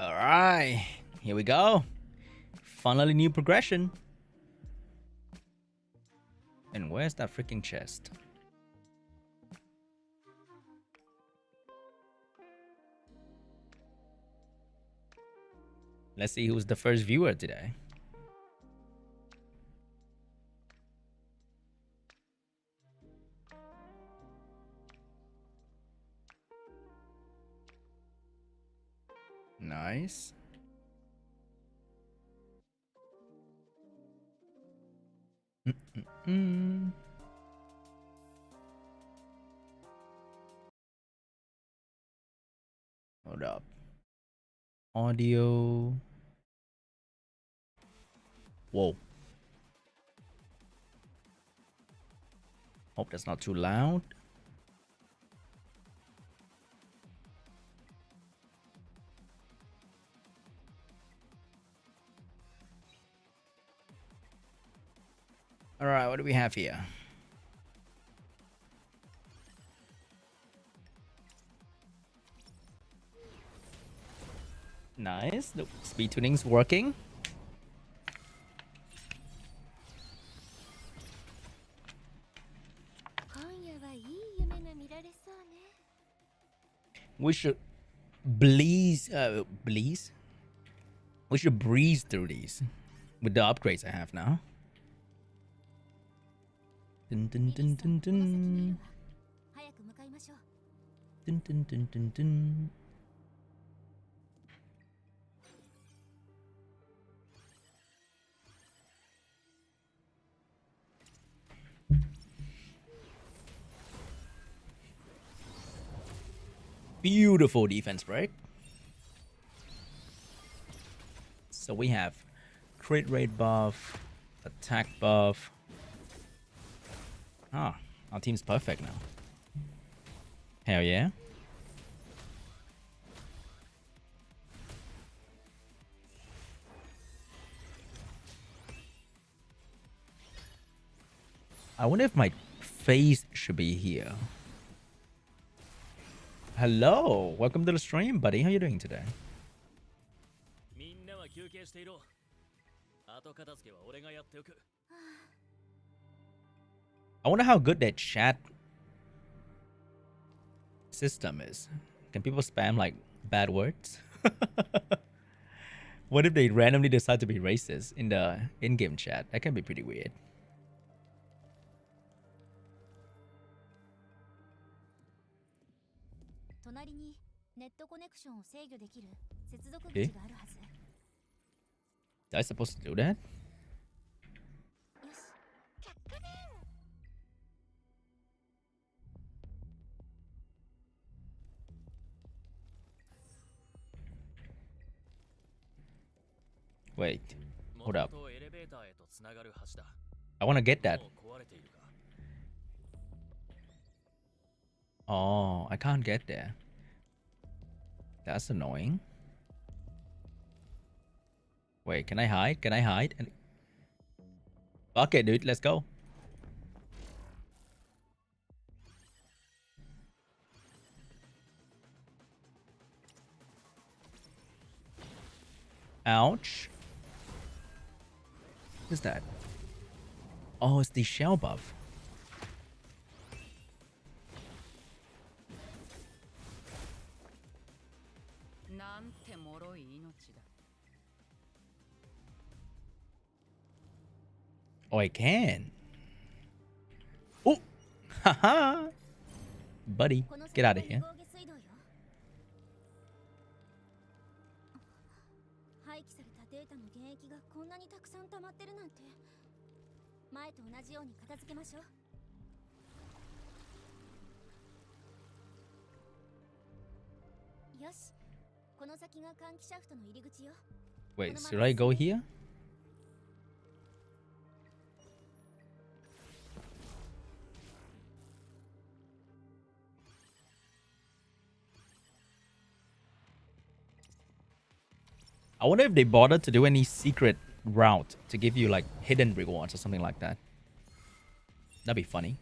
Alright, here we go. Finally, new progression. And where's that freaking chest? Let's see who's the first viewer today. Nice. Hold up. Audio. Whoa. Hope that's not too loud. All right, what do we have here? Nice. The speed tuning's working. We should breeze. We should breeze through these with the upgrades I have now. Dun, dun, dun, dun, dun. Dun, dun, dun, dun, dun. Beautiful defense break. So we have crit rate buff, attack buff. Ah, our team's perfect now. Hell yeah. I wonder if my face should be here. Hello, welcome to the stream, buddy. How you doing today? I wonder how good that chat system is. Can people spam like bad words? What if they randomly decide to be racist in the in-game chat? That can be pretty weird. Okay. Is I supposed to do that? Wait, hold up. I want to get that. Oh, I can't get there. That's annoying. Wait, can I hide? Can I hide? And fuck it, dude. Let's go. Ouch. What is that? Oh, it's the shell buff. Oh, I can. Oh, haha. Buddy, get out of here. Wait, should I go here? I wonder if they bothered to do any secret route to give you like hidden rewards or something like that. That'd be funny.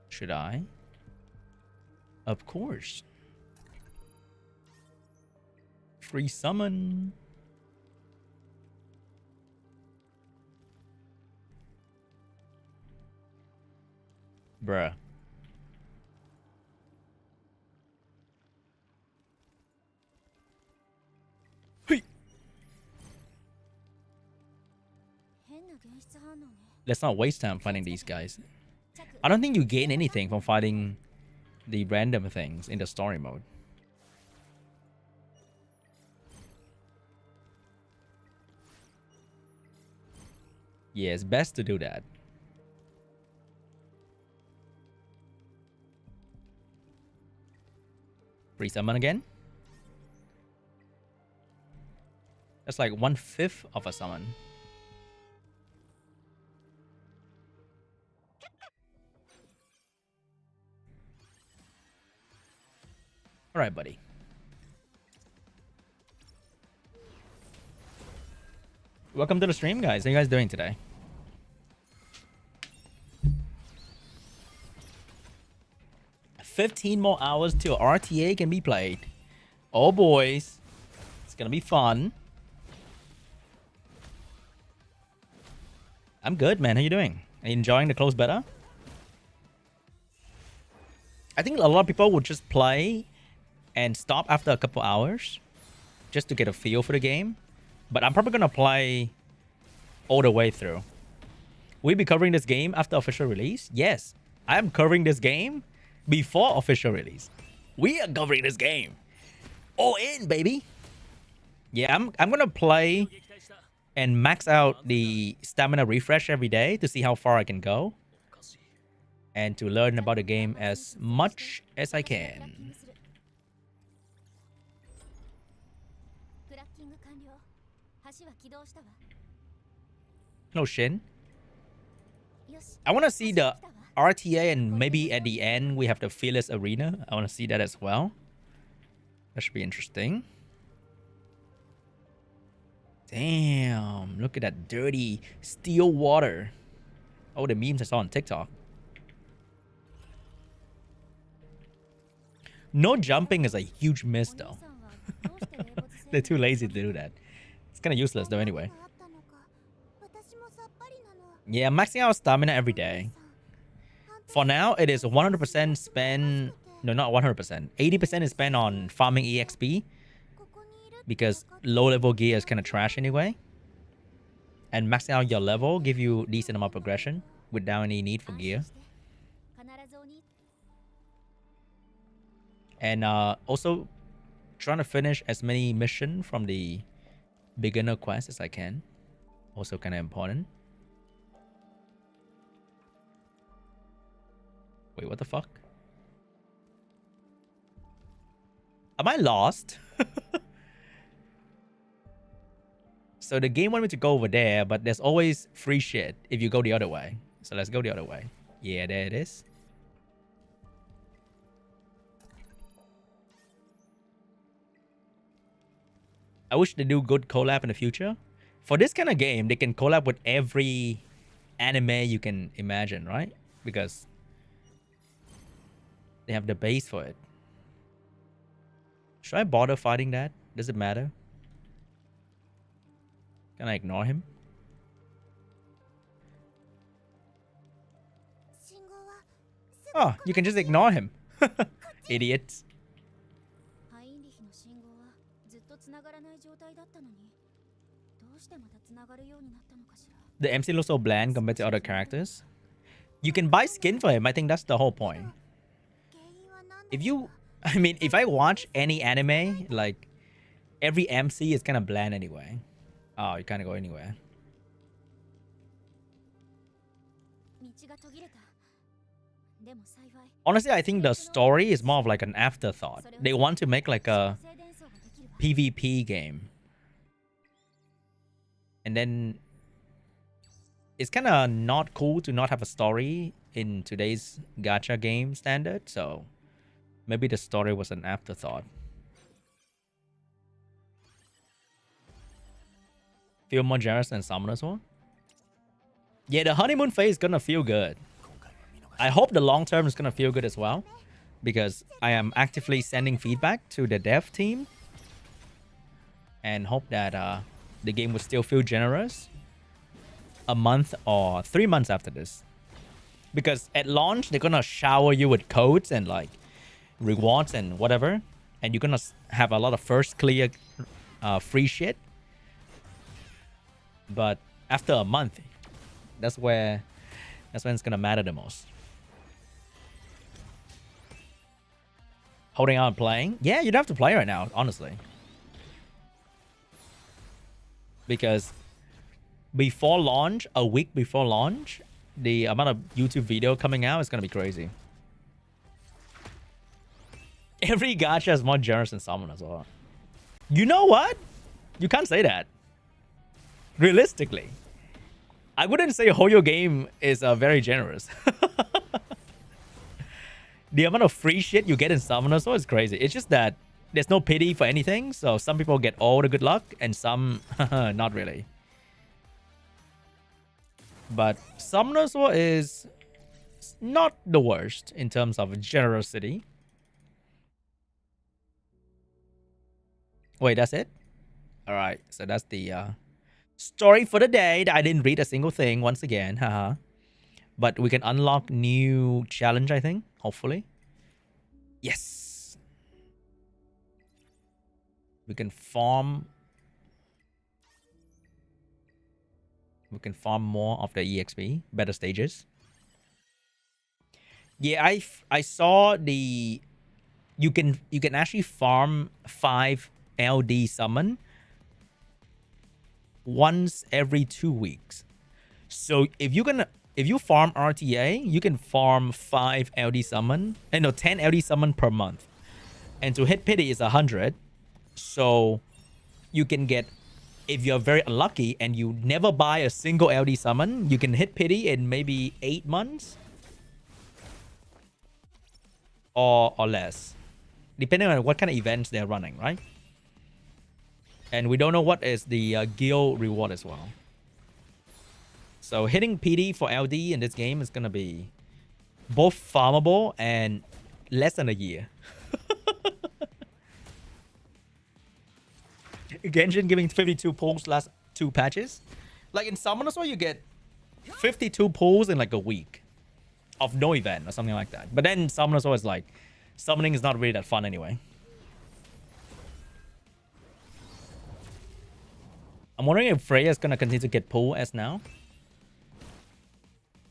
Should I? Of course. Free summon. Bruh. Hey. Let's not waste time fighting these guys. I don't think you gain anything from fighting the random things in the story mode. Yeah, it's best to do that. Free summon again. That's like 1/5 of a summon. All right, buddy. Welcome to the stream, guys. How are you guys doing today? $15 more hours till RTA can be played. Oh, boys. It's going to be fun. I'm good, man. How you doing? Are you enjoying the closed beta? I think a lot of people would just play and stop after a couple hours just to get a feel for the game. But I'm probably going to play all the way through. Will you be covering this game after official release? Yes. I am covering this game before official release. We are covering this game. All in, baby. Yeah, I'm going to play and max out the stamina refresh every day to see how far I can go. And to learn about the game as much as I can. No, Shin. I want to see the RTA and maybe at the end we have the Fearless Arena. I want to see that as well. That should be interesting. Damn, look at that dirty steel water. Oh, the memes I saw on TikTok. No jumping is a huge miss, though. They're too lazy to do that. It's kind of useless, though, anyway. Yeah, maxing out stamina every day. For now, it is 100% spent... No, not 100%. 80% is spent on farming EXP. Because low-level gear is kind of trash anyway. And maxing out your level give you decent amount of progression without any need for gear. And also trying to finish as many missions from the beginner quest as I can. Also kind of important. Wait, what the fuck? Am I lost? So the game wanted me to go over there, but there's always free shit if you go the other way. So let's go the other way. Yeah, there it is. I wish they do good collab in the future. For this kind of game, they can collab with every anime you can imagine, right? Because they have the base for it. Should I bother fighting that? Does it matter? Can I ignore him? Oh, you can just ignore him. Idiots. The MC looks so bland compared to other characters. You can buy skin for him. I think that's the whole point. If you... I mean, if I watch any anime, like, every MC is kind of bland anyway. Oh, you can't go anywhere. Honestly, I think the story is more of like an afterthought. They want to make like a PvP game. And then it's kind of not cool to not have a story in today's gacha game standard. So maybe the story was an afterthought. Feel more generous than Summoners one? Yeah, the honeymoon phase is gonna feel good. I hope the long term is gonna feel good as well, because I am actively sending feedback to the dev team and hope that the game will still feel generous a month or 3 months after this. Because at launch, they're gonna shower you with codes and like rewards and whatever, and you're gonna have a lot of first clear free shit. But after a month, that's when it's gonna matter the most. Holding out and playing? Yeah, you don't have to play right now, honestly. Because before launch, a week before launch, the amount of YouTube video coming out is gonna be crazy. Every gacha is more generous than Summon as well. You know what? You can't say that. Realistically, I wouldn't say Hoyo game is very generous. The amount of free shit you get in Summoners is crazy. It's just that there's no pity for anything, so some people get all the good luck and some not really. But Summoners is not the worst in terms of generosity. Wait, that's it? Alright, so that's the story for the day. I didn't read a single thing once again. Haha. But we can unlock new challenge, I think. Hopefully. Yes. We can farm. We can farm more of the EXP. Better stages. Yeah, I saw the... You can actually farm 5 LD summon once every 2 weeks. So if you farm RTA, you can farm 5 LD summon, 10 LD summon per month. And to hit pity is 100. So you can get, if you're very unlucky and you never buy a single LD summon, you can hit pity in maybe 8 months or less, depending on what kind of events they're running, right? And we don't know what is the guild reward as well. So hitting PD for LD in this game is going to be both farmable and less than a year. Genshin giving 52 pulls last 2 patches. Like in Summoners, you get 52 pulls in like a week of no event or something like that. But then Summoners is like, summoning is not really that fun anyway. I'm wondering if Freya is going to continue to get pulled as now.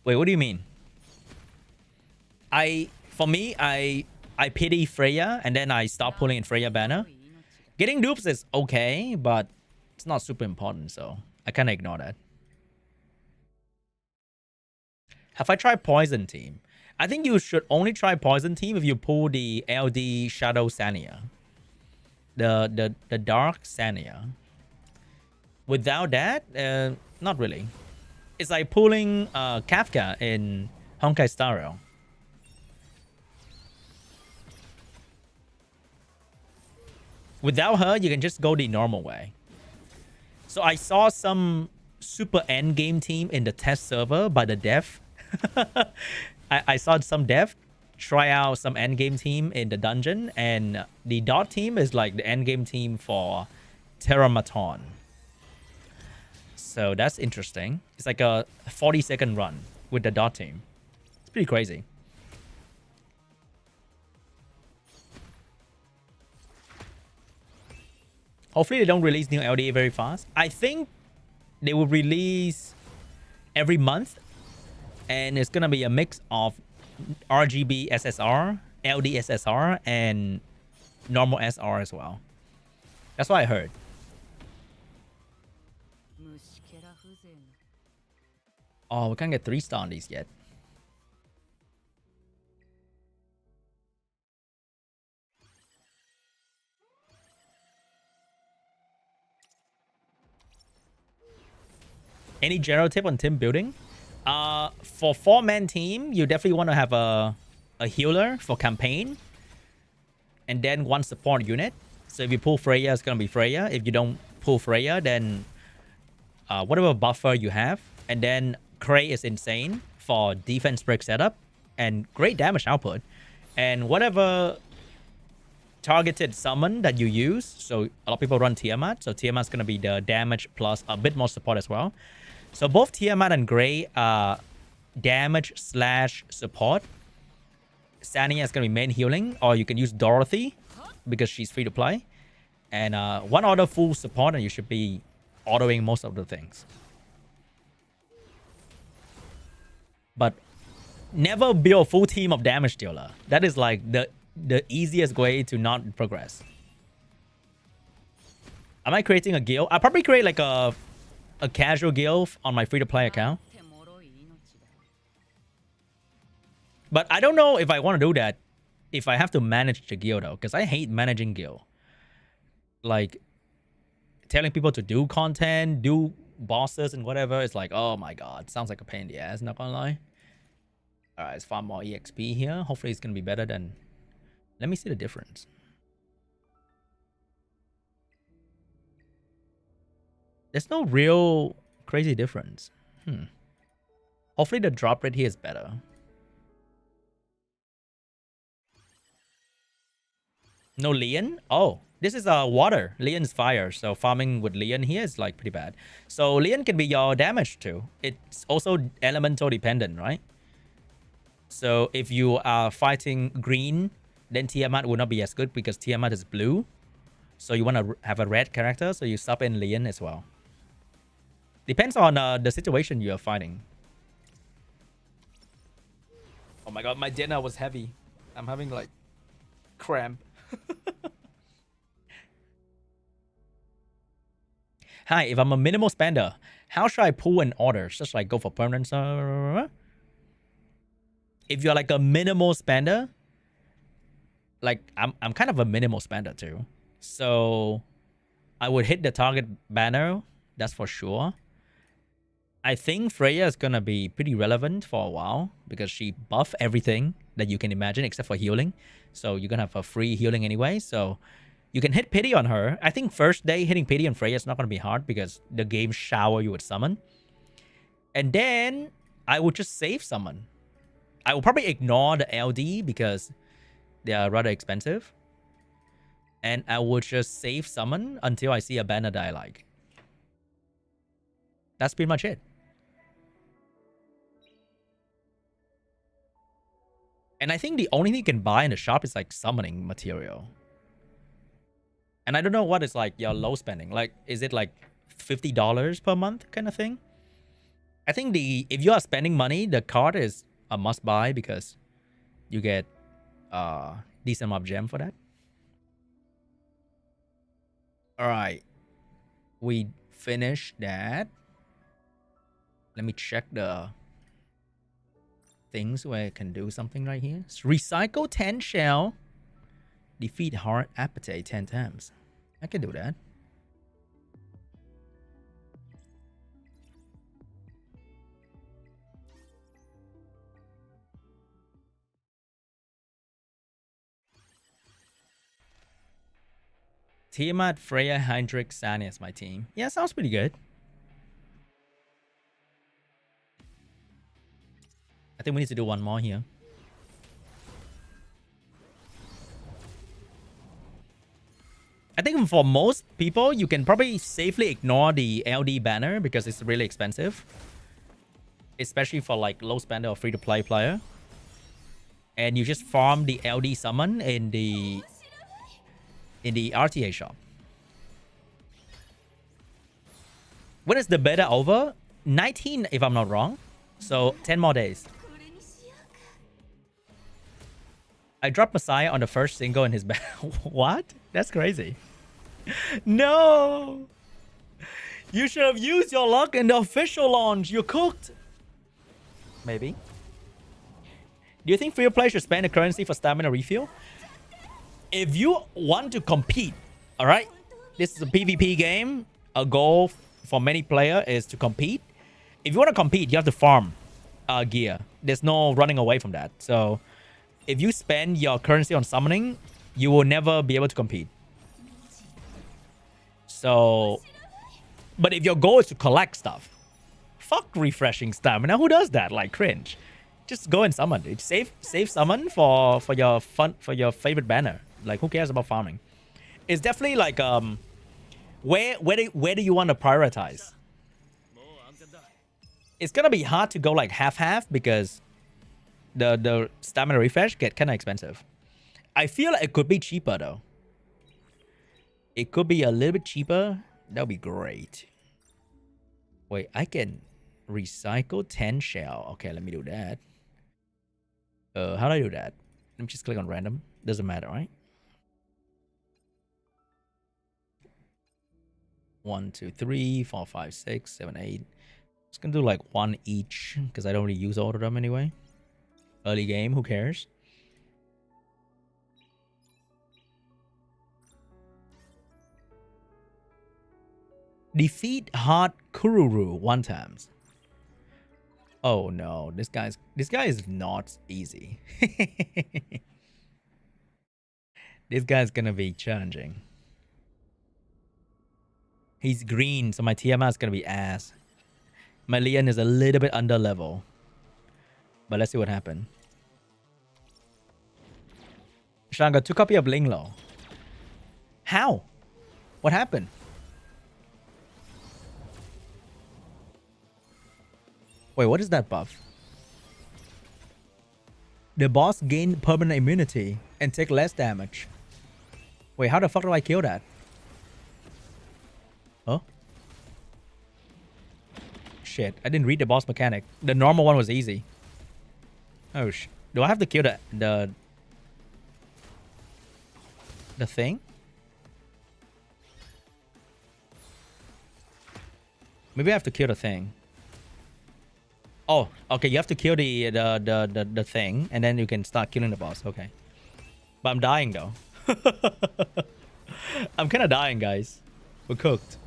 Wait, what do you mean? For me, I pity Freya and then I stop pulling in Freya banner. Getting dupes is okay, but it's not super important, so I kind of ignore that. Have I tried Poison Team? I think you should only try Poison Team if you pull the LD Shadow Sania. The Dark Sania. Without that, not really. It's like pulling Kafka in Honkai Star Rail. Without her, you can just go the normal way. So I saw some super endgame team in the test server by the dev. I saw some dev try out some endgame team in the dungeon, and the dot team is like the endgame team for Terramaton. So that's interesting. It's like a 40-second run with the dot team. It's pretty crazy. Hopefully they don't release new LDA very fast. I think they will release every month. And it's going to be a mix of RGB SSR, LD SSR, and normal SR as well. That's what I heard. Oh, we can't get 3-star on these yet. Any general tip on team building? For 4-man team, you definitely want to have a healer for campaign. And then 1 support unit. So if you pull Freya, it's going to be Freya. If you don't pull Freya, then whatever buffer you have. And then Cray is insane for defense break setup and great damage output. And whatever targeted summon that you use, so a lot of people run Tiamat, so Tiamat's going to be the damage plus a bit more support as well. So both Tiamat and Gray are damage slash support. Sania is going to be main healing, or you can use Dorothy because she's free to play. And one other full support and you should be autoing most of the things. But never build a full team of damage dealer. That is like the easiest way to not progress. Am I creating a guild? I'll probably create like a casual guild on my free-to-play account. But I don't know if I want to do that if I have to manage the guild though, because I hate managing guild. Like telling people to do content, do bosses and whatever. It's like, oh my god, sounds like a pain in the ass, not gonna lie. Alright, let's farm more EXP here. Hopefully it's gonna be better than... Let me see the difference. There's no real crazy difference. Hopefully the drop rate here is better. No Leon? Oh, this is water. Leon's fire. So farming with Leon here is like pretty bad. So Leon can be your damage too. It's also elemental dependent, right? So if you are fighting green, then Tiamat will not be as good because Tiamat is blue. So you want to have a red character, so you sub in Leon as well. Depends on the situation you are fighting. Oh my god, my dinner was heavy. I'm having like cramp. Hi, if I'm a minimal spender, how should I pull in orders? Just like go for permanence. If you're like a minimal spender, like I'm kind of a minimal spender too. So I would hit the target banner, that's for sure. I think Freya is gonna be pretty relevant for a while because she buffed everything that you can imagine except for healing. So you're gonna have a free healing anyway. So you can hit pity on her. I think first day hitting pity on Freya is not gonna be hard because the game shower you with summon. And then I would just save summon. I will probably ignore the LD because they are rather expensive. And I would just save summon until I see a banner that I like. That's pretty much it. And I think the only thing you can buy in the shop is like summoning material. And I don't know what is like your low spending. Like, is it like $50 per month kind of thing? I think if you are spending money, the card is a must buy because you get decent amount of gem for that. All right, we finished that. Let me check the things where I can do something right here. Recycle 10 shell. Defeat hard appetite 10 times. I can do that. Tiamat, Freya, Heinrich, Sania is my team. Yeah, sounds pretty good. I think we need to do one more here. I think for most people, you can probably safely ignore the LD banner because it's really expensive. Especially for like low spender or free-to-play player. And you just farm the LD summon in the RTA shop. When is the beta over? 19 if I'm not wrong. So 10 more days. I dropped Messiah on the first single in his back. What? That's crazy. No! You should have used your luck in the official launch. You're cooked. Maybe. Do you think free play should spend the currency for stamina refill? If you want to compete, alright? This is a PvP game. A goal for many players is to compete. If you want to compete, you have to farm gear. There's no running away from that. So if you spend your currency on summoning, you will never be able to compete. So But if your goal is to collect stuff, fuck refreshing stamina. Who does that? Like cringe. Just go and summon, dude. Save summon for your favorite banner. Like who cares about farming? It's definitely like where do you want to prioritize? It's gonna be hard to go like half because the stamina refresh get kind of expensive. I feel like it could be cheaper though. It could be a little bit cheaper. That would be great. Wait, I can recycle 10 shell. Okay, let me do that. How do I do that? Let me just click on random. Doesn't matter, right? 1, 2, 3, 4, 5, 6, 7, 8. Just gonna do like one each because I don't really use all of them anyway. Early game, who cares? Defeat hard Kururu 1 times. Oh no, this guy is not easy. This guy's gonna be challenging. He's green, so my TMR is gonna be ass. My Leon is a little bit under level. But let's see what happened. Sean got 2 copy of Linglo. How? What happened? Wait, what is that buff? The boss gained permanent immunity and take less damage. Wait, how the fuck do I kill that? Huh? Shit, I didn't read the boss mechanic. The normal one was easy. Oh do I have to kill the thing? Maybe I have to kill the thing. Oh, okay, you have to kill the thing and then you can start killing the boss. Okay. But I'm dying though. I'm kind of dying, guys. We're cooked.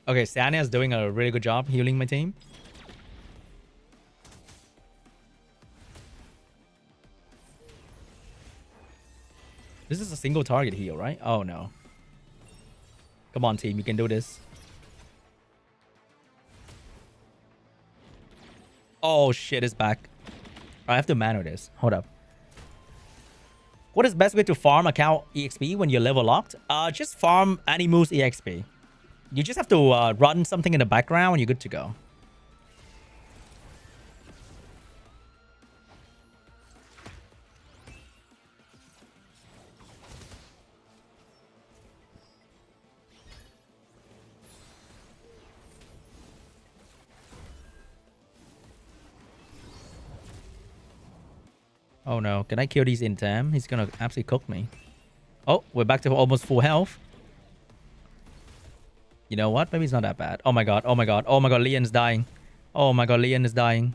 Okay, Sanya is doing a really good job healing my team. This is a single target heal, right? Oh no. Come on, team, you can do this. Oh shit, it's back. I have to manual this. Hold up. What is the best way to farm account EXP when you're level locked? Just farm Animus EXP. You just have to run something in the background and you're good to go. Oh no, can I kill these in time? He's gonna absolutely cook me. Oh, we're back to almost full health. You know what? Maybe it's not that bad. Oh my god, oh my god, oh my god, Leon's dying. Oh my god, Leon is dying.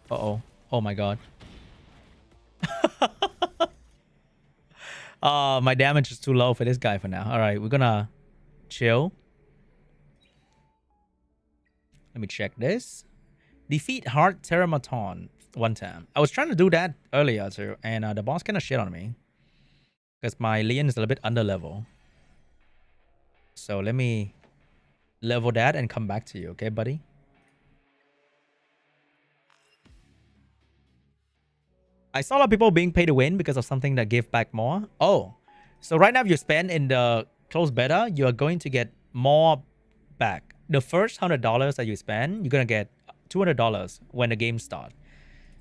Uh-oh. Oh my god. My damage is too low for this guy for now. Alright, we're gonna chill. Let me check this. Defeat Hard Teramaton 1 time. I was trying to do that earlier too, and the boss kind of shit on me. Because my Leon is a little bit under level. So let me level that and come back to you, okay, buddy? I saw a lot of people being paid to win because of something that give back more. Oh, so right now if you spend in the closed beta, you are going to get more back. The first $100 that you spend, you're going to get $200 when the game starts.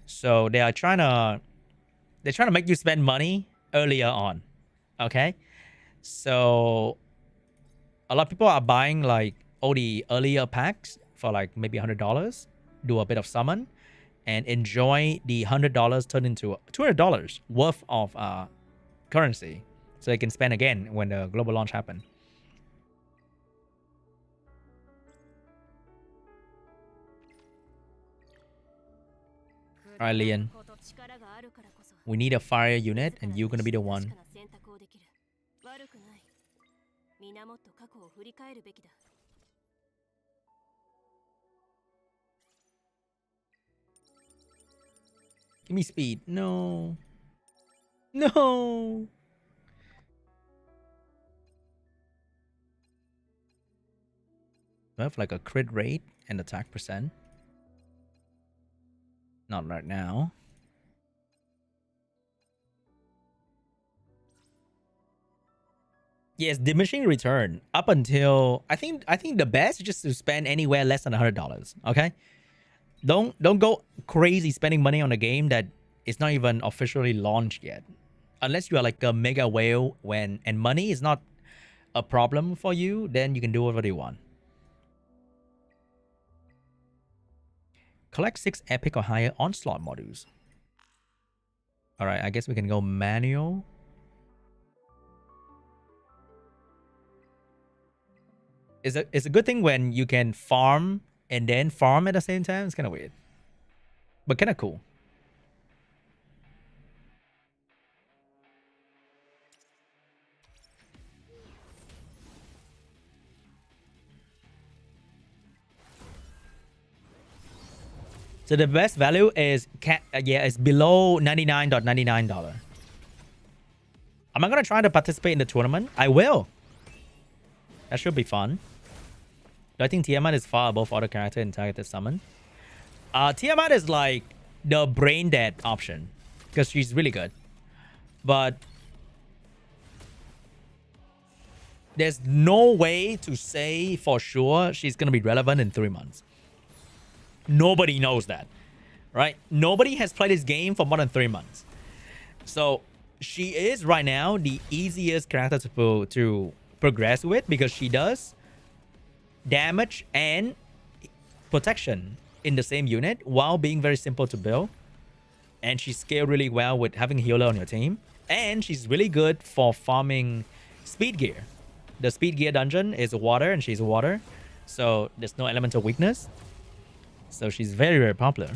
So they're trying to make you spend money earlier on. Okay? So a lot of people are buying like all the earlier packs for like maybe $100, do a bit of summon, and enjoy the $100 turn into $200 worth of currency, so they can spend again when the global launch happen. Alright, Leon. We need a fire unit, and you're gonna be the one. Give me speed. No. No. Do I have like a crit rate and attack percent? Not right now. Yes, diminishing return up until I think the best is just to spend anywhere less than $100. Okay, don't go crazy spending money on a game that is not even officially launched yet, unless you are like a mega whale and money is not a problem for you. Then you can do whatever you want. Collect 6 epic or higher onslaught modules. All right, I guess we can go manual. It's a good thing when you can farm and then farm at the same time. It's kind of weird, but kind of cool. So the best value is it's below $99.99. Am I gonna try to participate in the tournament? I will. That should be fun. Do I think Tiamat is far above other character in targeted summon? Tiamat is like the brain dead option because she's really good, but there's no way to say for sure she's gonna be relevant in 3 months. Nobody knows that, right? Nobody has played this game for more than 3 months. So she is right now the easiest character to progress with because she does damage and protection in the same unit while being very simple to build. And she scaled really well with having a healer on your team. And she's really good for farming speed gear. The speed gear dungeon is water and she's water. So there's no elemental weakness. So she's very, very popular.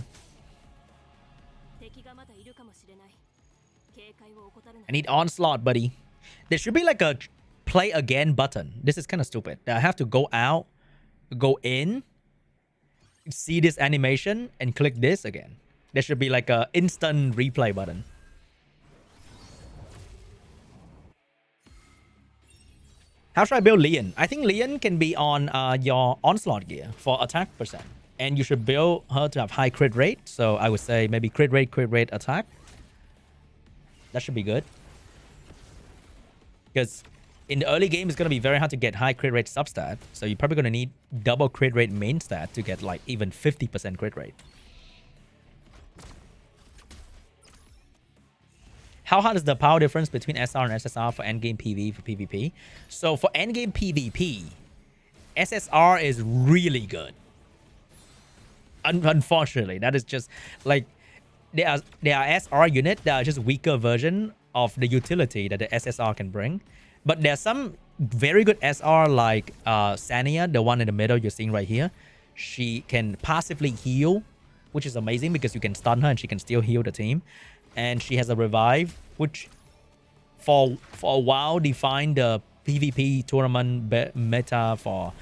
I need onslaught, buddy. There should be like a play again button. This is kind of stupid. I have to go out, go in, see this animation, and click this again. There should be like a instant replay button. How should I build Leon? I think Leon can be on your onslaught gear for attack percent. And you should build her to have high crit rate. So I would say maybe crit rate, attack. That should be good. Because in the early game, it's going to be very hard to get high crit rate substat. So you're probably going to need double crit rate main stat to get like even 50% crit rate. How hard is the power difference between SR and SSR for endgame PvE for PvP? So for endgame PvP, SSR is really good. Unfortunately, that is just like there are SR units that are just weaker version of the utility that the SSR can bring. But there's some very good SR like Sania, the one in the middle you're seeing right here. She can passively heal, which is amazing because you can stun her and she can still heal the team. And she has a revive, which for a while defined the PvP tournament meta for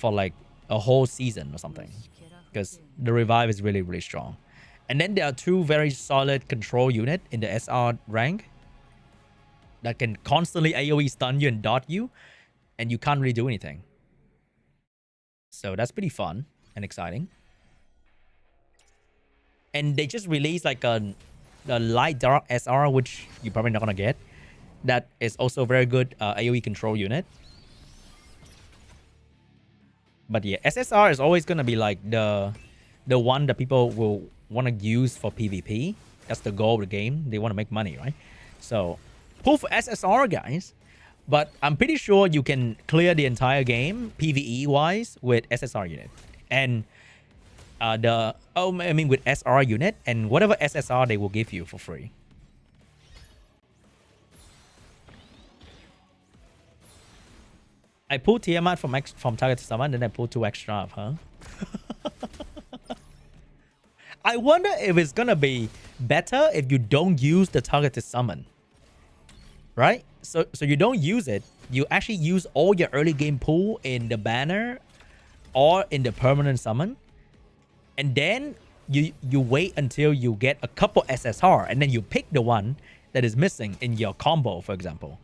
like a whole season or something. Because the revive is really, really strong. And then there are 2 very solid control unit in the SR rank that can constantly AoE stun you and dot you, and you can't really do anything. So that's pretty fun and exciting. And they just released like a light dark SR, which you're probably not gonna get. That is also very good AoE control unit. But yeah, SSR is always gonna be like the one that people will want to use for PvP. That's the goal of the game. They want to make money, right? So pull for SSR, guys. But I'm pretty sure you can clear the entire game PvE wise with SSR unit and with SR unit and whatever SSR they will give you for free. I pulled Tiamat from target to summon, then I pulled 2 extra of her. I wonder if it's gonna be better if you don't use the target to summon. Right? So you don't use it. You actually use all your early game pool in the banner or in the permanent summon. And then you wait until you get a couple SSR and then you pick the one that is missing in your combo, for example.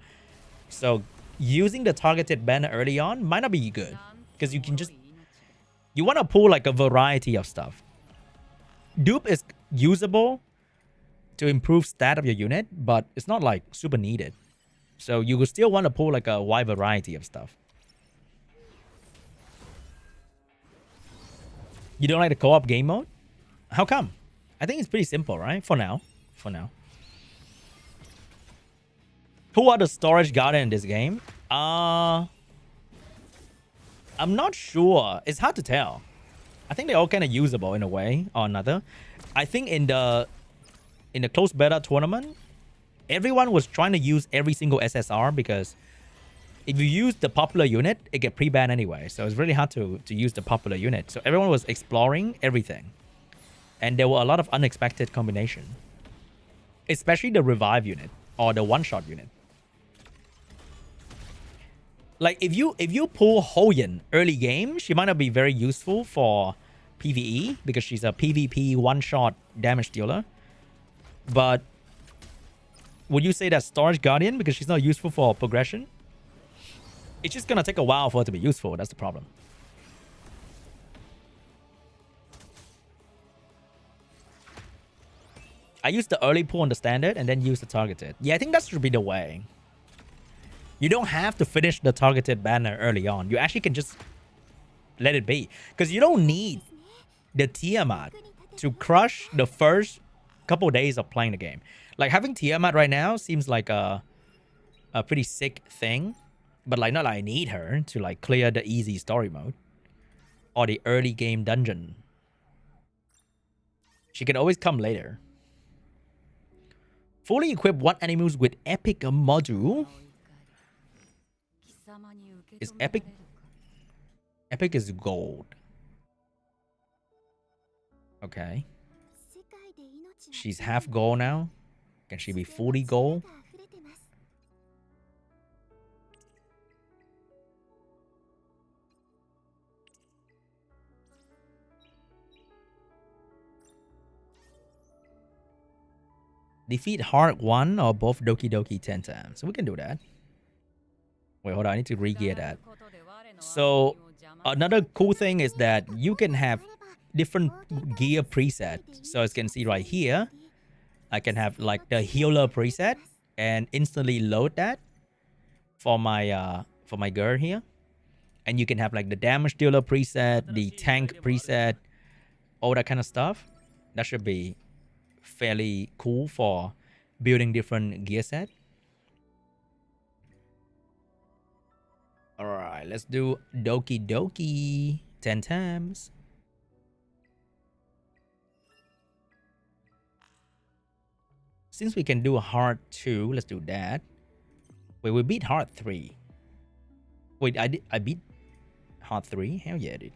So using the targeted banner early on might not be good because you can just you want to pull like a variety of stuff. Dupe is usable to improve stat of your unit, but it's not like super needed. So you will still want to pull like a wide variety of stuff. You don't like the co-op game mode? How come? I think it's pretty simple, right? For now. For now. Who are the storage guardian in this game? I'm not sure. It's hard to tell. I think they're all kind of usable in a way or another. I think in the closed beta tournament, everyone was trying to use every single SSR because if you use the popular unit, it get pre-banned anyway. So it's really hard to use the popular unit. So everyone was exploring everything. And there were a lot of unexpected combination. Especially the revive unit or the one-shot unit. Like if you pull Hoyen early game, she might not be very useful for PvE because she's a PvP one-shot damage dealer. But would you say that Storage Guardian because she's not useful for progression? It's just gonna take a while for it to be useful. That's the problem. I use the early pull on the standard and then use the targeted. Yeah, I think that should be the way. You don't have to finish the targeted banner early on. You actually can just let it be. Because you don't need the Tiamat to crush the first couple days of playing the game. Like having Tiamat right now seems like a pretty sick thing. But like not like I need her to like clear the easy story mode. Or the early game dungeon. She can always come later. Fully equip what animals with epic module? Is epic? Epic is gold. Okay. She's half gold now. Can she be fully gold? Defeat Heart 1 or both Doki Doki 10 times. So we can do that. Wait, hold on. I need to re-gear that. So another cool thing is that you can have different gear preset. So as you can see right here, I can have like the healer preset and instantly load that for my girl here. And you can have like the damage dealer preset, the tank preset, all that kind of stuff. That should be fairly cool for building different gear set. Alright, let's do Doki Doki 10 times. Since we can do Heart 2, let's do that. Wait, we beat Heart 3. Wait, I beat Heart 3? Hell yeah, dude.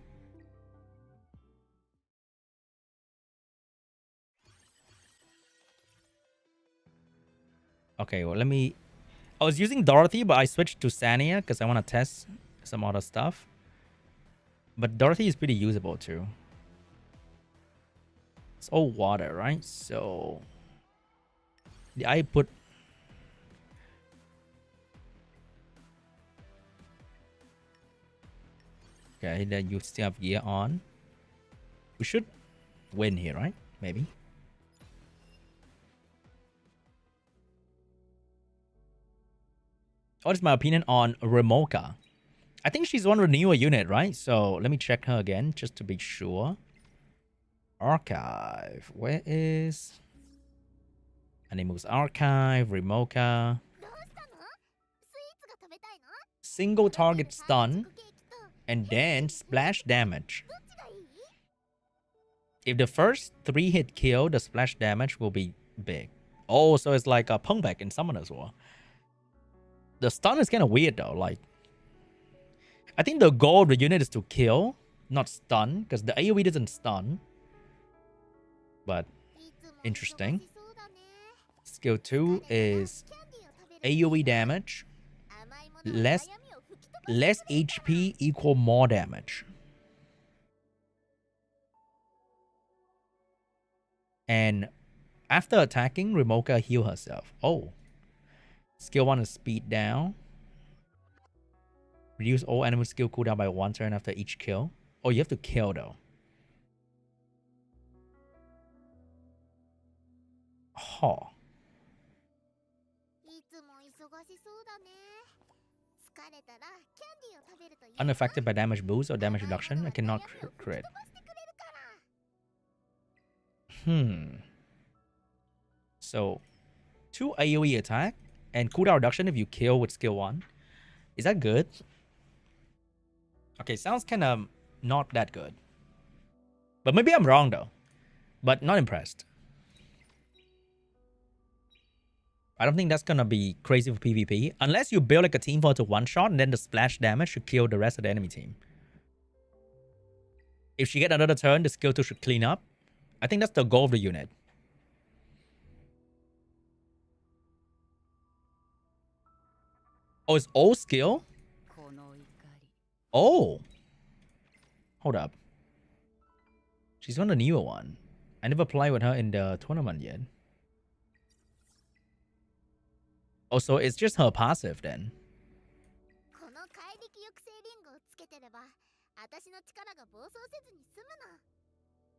Okay, well, let me... I was using Dorothy, but I switched to Sania because I want to test some other stuff. But Dorothy is pretty usable too. It's all water, right? So... I put... Okay, then you still have gear on. We should win here, right? Maybe. What is my opinion on Remoka? I think she's one of the newer unit, right? So let me check her again just to be sure. Archive. Where is... Animals Archive, Remoka. Single target stun. And then splash damage. If the first 3 hit kill, the splash damage will be big. Oh, so it's like a punk back in Summoner's War. The stun is kind of weird though. Like, I think the goal of the unit is to kill, not stun, because the AoE doesn't stun. But interesting. Skill 2 is AoE damage. Less HP equal more damage. And after attacking, Remoka heal herself. Oh. Skill 1 is speed down. Reduce all enemy skill cooldown by 1 turn after each kill. Oh, you have to kill though. Huh. Unaffected by damage boost or damage reduction. I cannot crit. So, 2 AoE attack and cooldown reduction if you kill with skill 1. Is that good? Okay, sounds kind of not that good. But maybe I'm wrong though. But not impressed. I don't think that's gonna be crazy for PvP. Unless you build like a team for it to one-shot and then the splash damage should kill the rest of the enemy team. If she get another turn, the skill 2 should clean up. I think that's the goal of the unit. Oh, it's old skill? Oh. Hold up. She's on the newer one. I never played with her in the tournament yet. Oh, so it's just her passive then.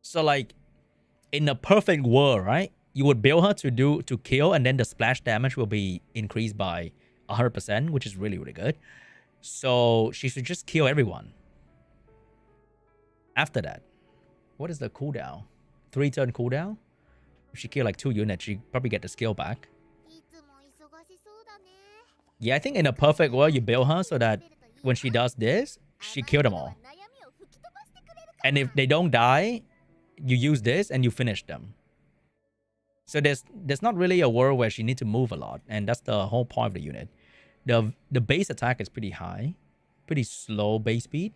So like, in a perfect world, right? You would build her to kill, and then the splash damage will be increased by 100%, which is really, really good. So she should just kill everyone. After that, what is the cooldown? 3 turn cooldown? If she kill like 2 units, she probably get the skill back. Yeah, I think in a perfect world, you build her so that when she does this, she kill them all. And if they don't die, you use this and you finish them. So there's not really a world where she needs to move a lot, and that's the whole point of the unit. The base attack is pretty high, pretty slow base speed.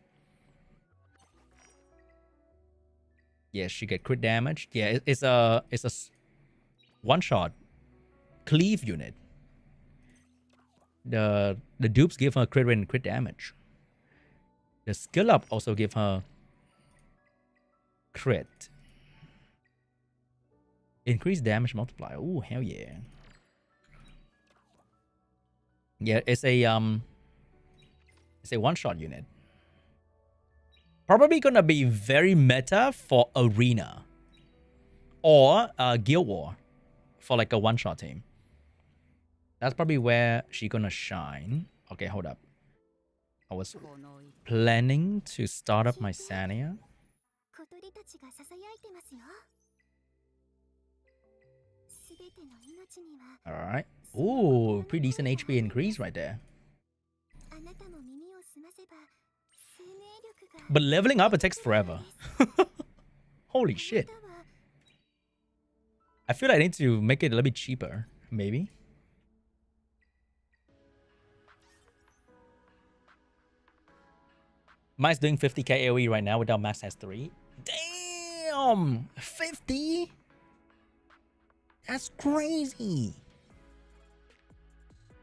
Yeah, she get crit damage. Yeah, it's a one-shot cleave unit. The dupes give her crit rate and crit damage. The skill up also give her crit. Increased damage multiplier. Ooh, hell yeah. Yeah, it's a one-shot unit. Probably gonna be very meta for Arena or Guild War for like a one-shot team. That's probably where she's gonna shine. Okay, hold up. I was planning to start up my Sania. Alright. Ooh, pretty decent HP increase right there. But leveling up, it takes forever. Holy shit. I feel like I need to make it a little bit cheaper, maybe. Mine's doing 50k AoE right now without max S3. Damn! 50? That's crazy.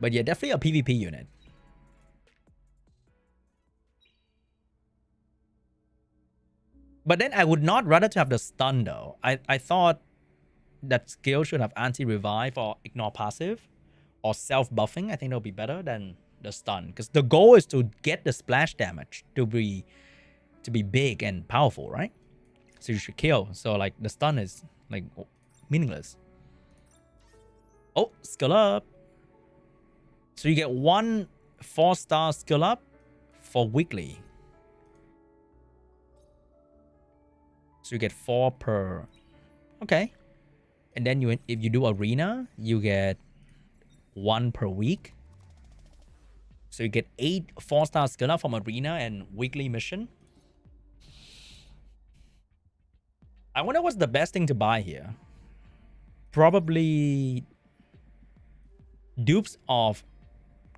But yeah, definitely a PvP unit. But then I would not rather to have the stun though. I thought that skill should have anti-revive or ignore passive or self-buffing. I think that'll be better than the stun. Because the goal is to get the splash damage to be big and powerful, right? So you should kill. So like the stun is like meaningless. Oh, skill up. So you get 1 4-star skill up for weekly. So you get 4 per. Okay. And then if you do arena, you get 1 per week. So you get 8 4-star skill up from arena and weekly mission. I wonder what's the best thing to buy here. Probably dupes of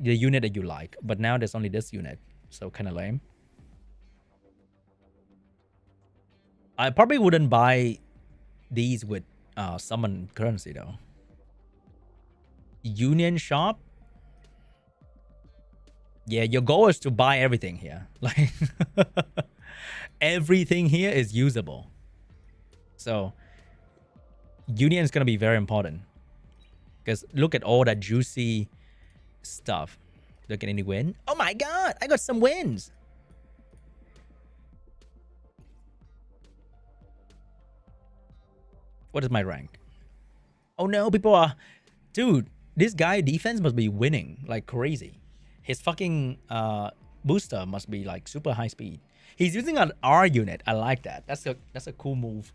the unit that you like, but now there's only this unit, so kind of lame. I probably wouldn't buy these with summon currency though. Union shop. Yeah, your goal is to buy everything here. Like everything here is usable. So Union is gonna be very important because look at all that juicy stuff. Did I get any win? Oh my god, I got some wins. What is my rank? Oh no, people are... Dude, this guy defense must be winning like crazy. His fucking booster must be like super high speed. He's using an R unit. I like that. That's a cool move.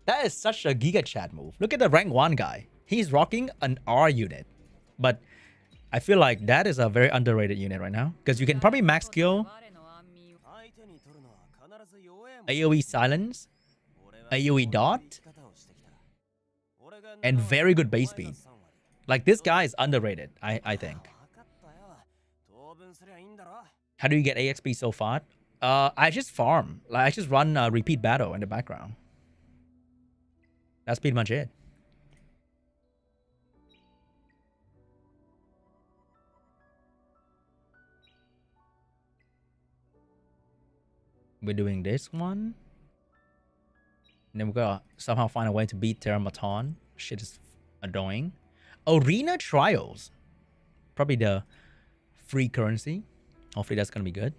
That is such a Giga Chat move. Look at the rank 1 guy. He's rocking an R unit. But I feel like that is a very underrated unit right now. Because you can probably max skill AoE silence, AoE dot, and very good base speed. Like, this guy is underrated, I think. How do you get AXP so far? I just farm. Like, I just run repeat battle in the background. That's pretty much it. We're doing this one. And then we gotta somehow find a way to beat Terramaton. Shit is annoying. Arena Trials. Probably the free currency. Hopefully that's gonna be good.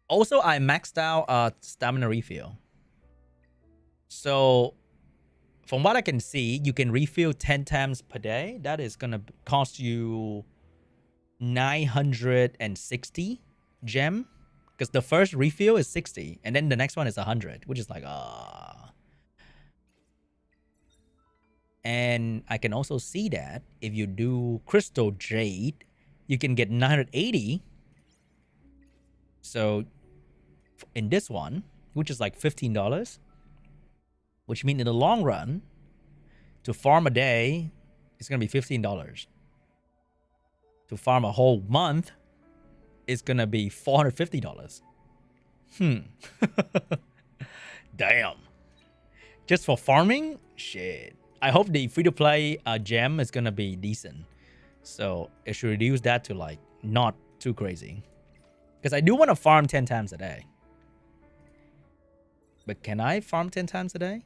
Also, I maxed out stamina refill. So, from what I can see, you can refill 10 times per day. That is gonna cost you 960 gem. Because the first refill is 60, and then the next one is 100, which is like, And I can also see that if you do Crystal Jade, you can get 980. So in this one, which is like $15, which means in the long run, to farm a day, it's going to be $15. To farm a whole month, it's going to be $450. Damn. Just for farming? Shit. I hope the free-to-play gem is going to be decent. So it should reduce that to like not too crazy. Because I do want to farm 10 times a day. But can I farm 10 times a day?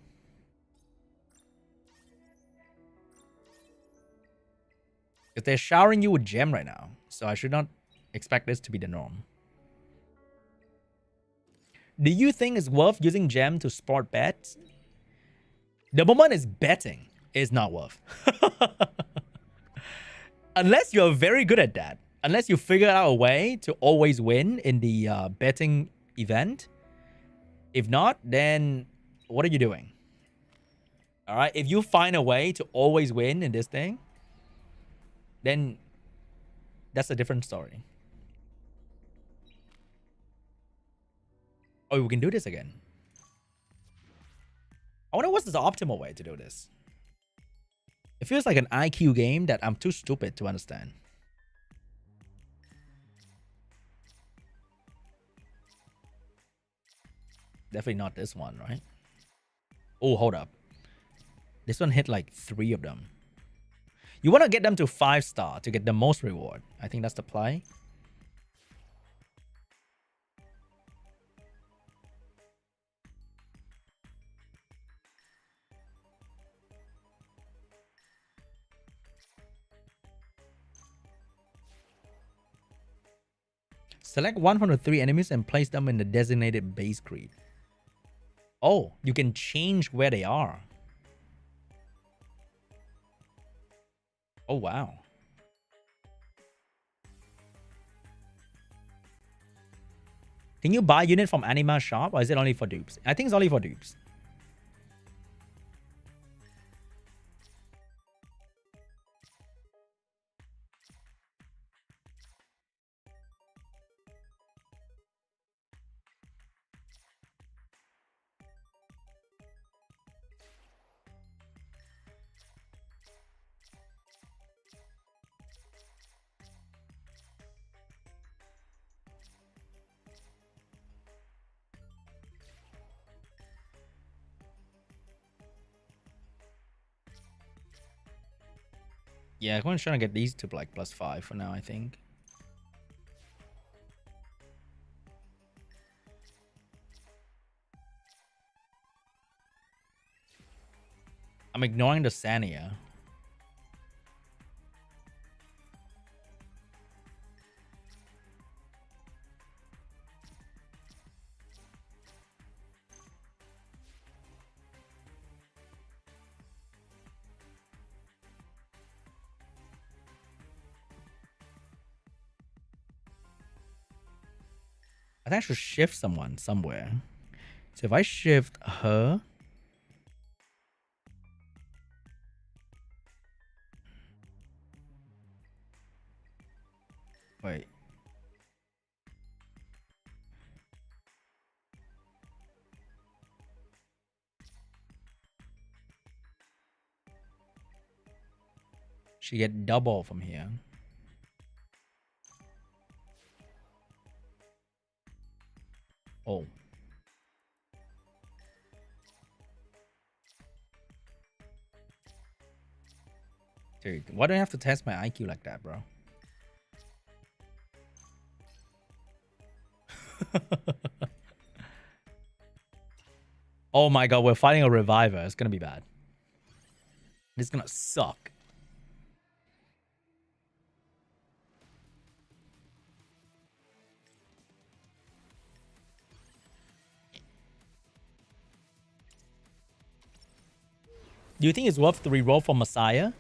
Because they're showering you with gem right now. So I should not expect this to be the norm. Do you think it's worth using gem to sport bets? The moment is betting is not worth. Unless you're very good at that. Unless you figure out a way to always win in the betting event. If not, then what are you doing? All right. If you find a way to always win in this thing, then that's a different story. Oh, we can do this again. I wonder what's the optimal way to do this. It feels like an IQ game that I'm too stupid to understand. Definitely not this one, right? Oh, hold up. This one hit like 3 of them. You want to get them to 5-star to get the most reward. I think that's the play. Select 103 enemies and place them in the designated base creep. Oh, you can change where they are. Oh, wow. Can you buy unit from Anima shop or is it only for dupes? I think it's only for dupes. Yeah, I'm trying to get these to like +5 for now, I think. I'm ignoring the Sania. I think I should shift someone somewhere. So if I shift her. Wait. She get double from here. Oh. Dude, why do I have to test my IQ like that, bro? Oh my god, we're fighting a reviver. It's gonna be bad. It's gonna suck. Do you think it's worth the reroll for Messiah?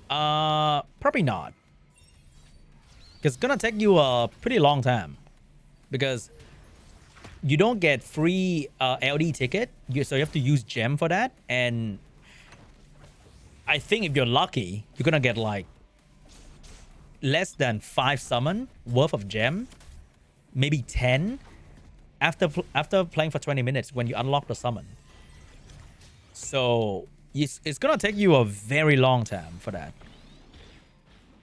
Probably not. Because it's gonna take you a pretty long time. Because you don't get free LD ticket, so you have to use gem for that. And I think if you're lucky, you're gonna get like less than 5 summon worth of gem, maybe 10 after playing for 20 minutes when you unlock the summon. So it's gonna take you a very long time for that.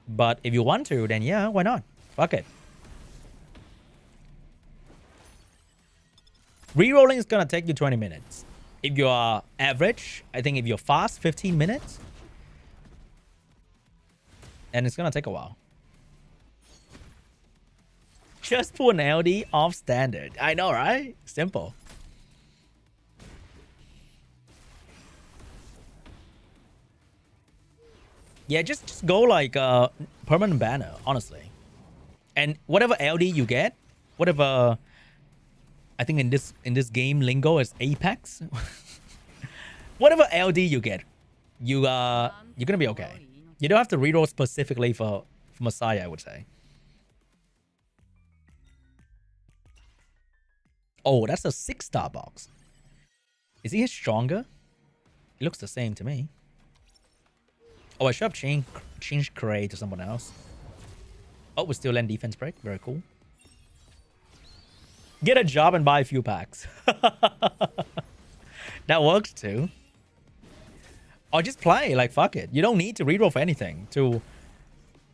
But if you want to, then yeah, why not? Fuck it. Rerolling is gonna take you 20 minutes. If you are average, I think if you're fast, 15 minutes. And it's gonna take a while. Just pull an LD off standard. I know, right? Simple. Yeah, just go like permanent banner, honestly. And whatever LD you get, whatever I think in this game lingo is Apex. Whatever LD you get, you're gonna be okay. You don't have to reroll specifically for Messiah, I would say. Oh, that's a 6-star box. Is he stronger? It looks the same to me. Oh, I should have changed Cray to someone else. Oh, we still land defense break. Very cool. Get a job and buy a few packs. That works too. Or just play. Like, fuck it. You don't need to reroll for anything to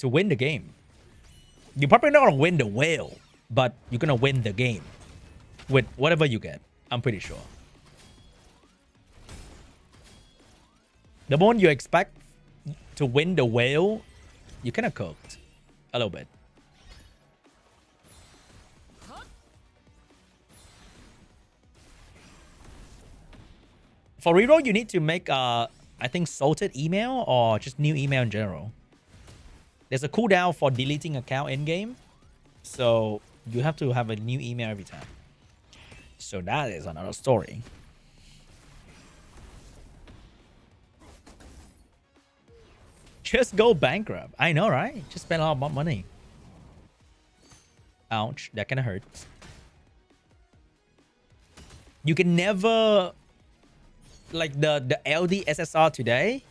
win the game. You're probably not going to win the whale, but you're going to win the game with whatever you get. I'm pretty sure. The moment you expect to win the whale, you kind of cooked a little bit. For reroll, you need to make I think salted email or just new email in general. There's a cooldown for deleting account in game, so you have to have a new email every time. So that is another story. Just go bankrupt. I know, right? Just spend a lot of money. Ouch, that kind of hurts. You can never... Like, the LD SSR today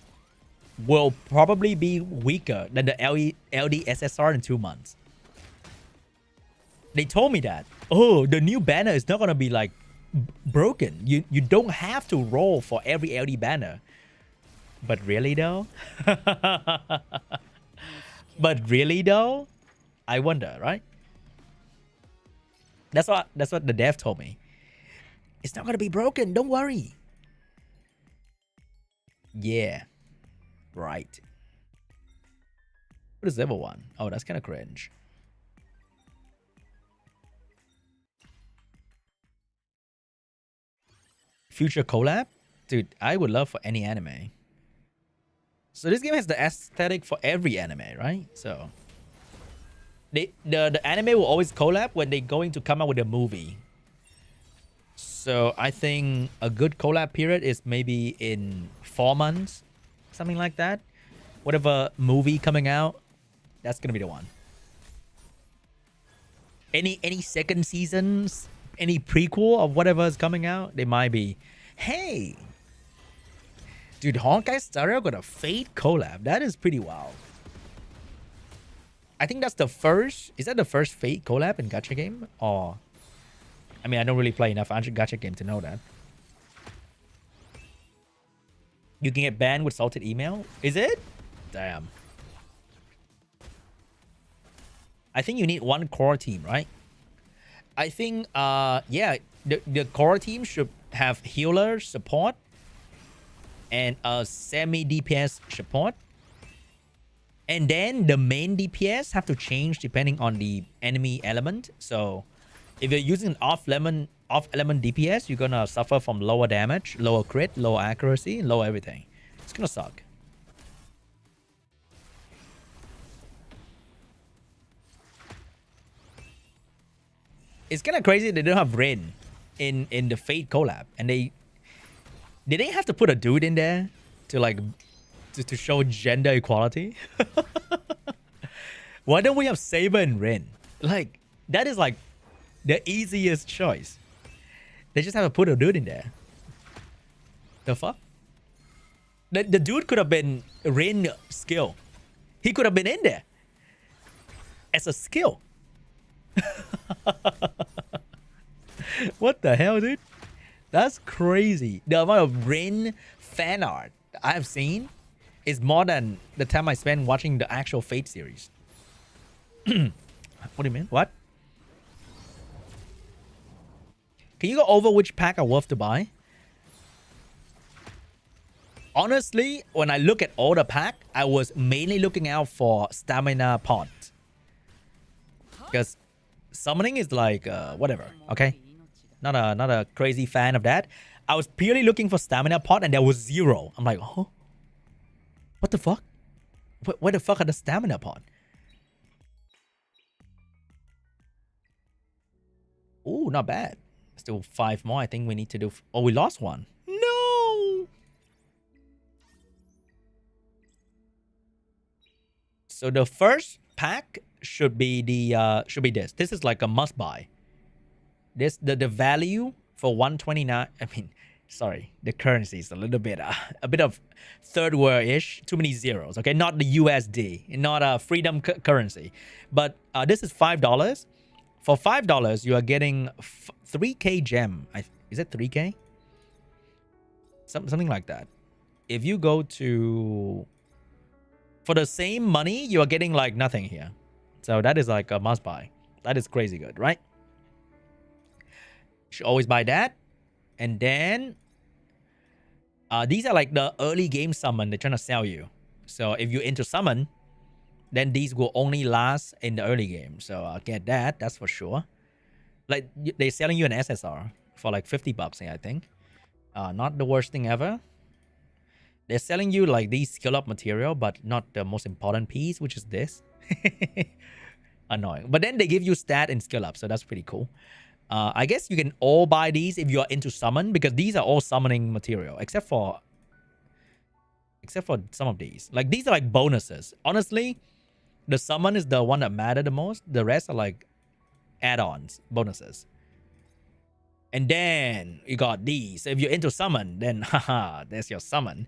will probably be weaker than the LD SSR in 2 months. They told me that. Oh, the new banner is not going to be, like, broken. You don't have to roll for every LD banner. But really, though? But really, though? I wonder, right? That's what the dev told me. It's not going to be broken. Don't worry. Yeah. Right. What is level 1? Oh, that's kind of cringe. Future collab? Dude, I would love for any anime. So this game has the aesthetic for every anime, right? So the anime will always collab when they're going to come out with a movie. So I think a good collab period is maybe in 4 months, something like that. Whatever movie coming out, that's gonna be the one. Any second seasons, any prequel of whatever is coming out, they might be. Hey, dude, Honkai Star Rail got a Fate collab. That is pretty wild. I think that's the first. Is that the first Fate collab in gacha game? Or, I mean, I don't really play enough gacha game to know that. You can get banned with salted email. Is it? Damn. I think you need one core team, right? I think, yeah, the core team should have healer support and a semi DPS support. And then the main DPS have to change depending on the enemy element. So if you're using an off element DPS, you're gonna suffer from lower damage, lower crit, lower accuracy, lower everything. It's gonna suck. It's kind of crazy they don't have Rin in the Fate collab, and they have to put a dude in there to like to show gender equality. Why don't we have Saber and Rin? Like, that is like the easiest choice. They just have to put a dude in there. The fuck? The dude could have been Rin skill. He could have been in there as a skill. What the hell, dude? That's crazy. The amount of Rin fan art I've seen is more than the time I spent watching the actual Fate series. What do you mean? What? Can you go over which pack are worth to buy? Honestly, when I look at all the pack, I was mainly looking out for stamina pot. Because summoning is like, whatever, okay? Not a crazy fan of that. I was purely looking for stamina pot and there was 0. I'm like, oh, what the fuck? Where the fuck are the stamina pot? Ooh, not bad. Still 5 more. I think we need to do. Oh, we lost one. No. So the first pack should be the this. This is like a must buy. This the value for 129. I mean, sorry, the currency is a little bit a bit of third world ish. Too many zeros. Okay, not the USD, not a freedom currency, but this is $5. For $5, you are getting 3K gem. Is it 3K? Something like that. If you go to, for the same money, you are getting like nothing here. So that is like a must buy. That is crazy good, right? Should always buy that. And then these are like the early game summon they're trying to sell you. So if you're into summon, then these will only last in the early game. So I'll get that. That's for sure. Like, they're selling you an SSR for like $50, I think. Not the worst thing ever. They're selling you like these skill up material, but not the most important piece, which is this. Annoying. But then they give you stat and skill up, so that's pretty cool. I guess you can all buy these if you are into summon, because these are all summoning material, except for some of these. Like, these are like bonuses. Honestly, the summon is the one that matter the most. The rest are like add-ons, bonuses. And then you got these. So if you're into summon, then haha, there's your summon.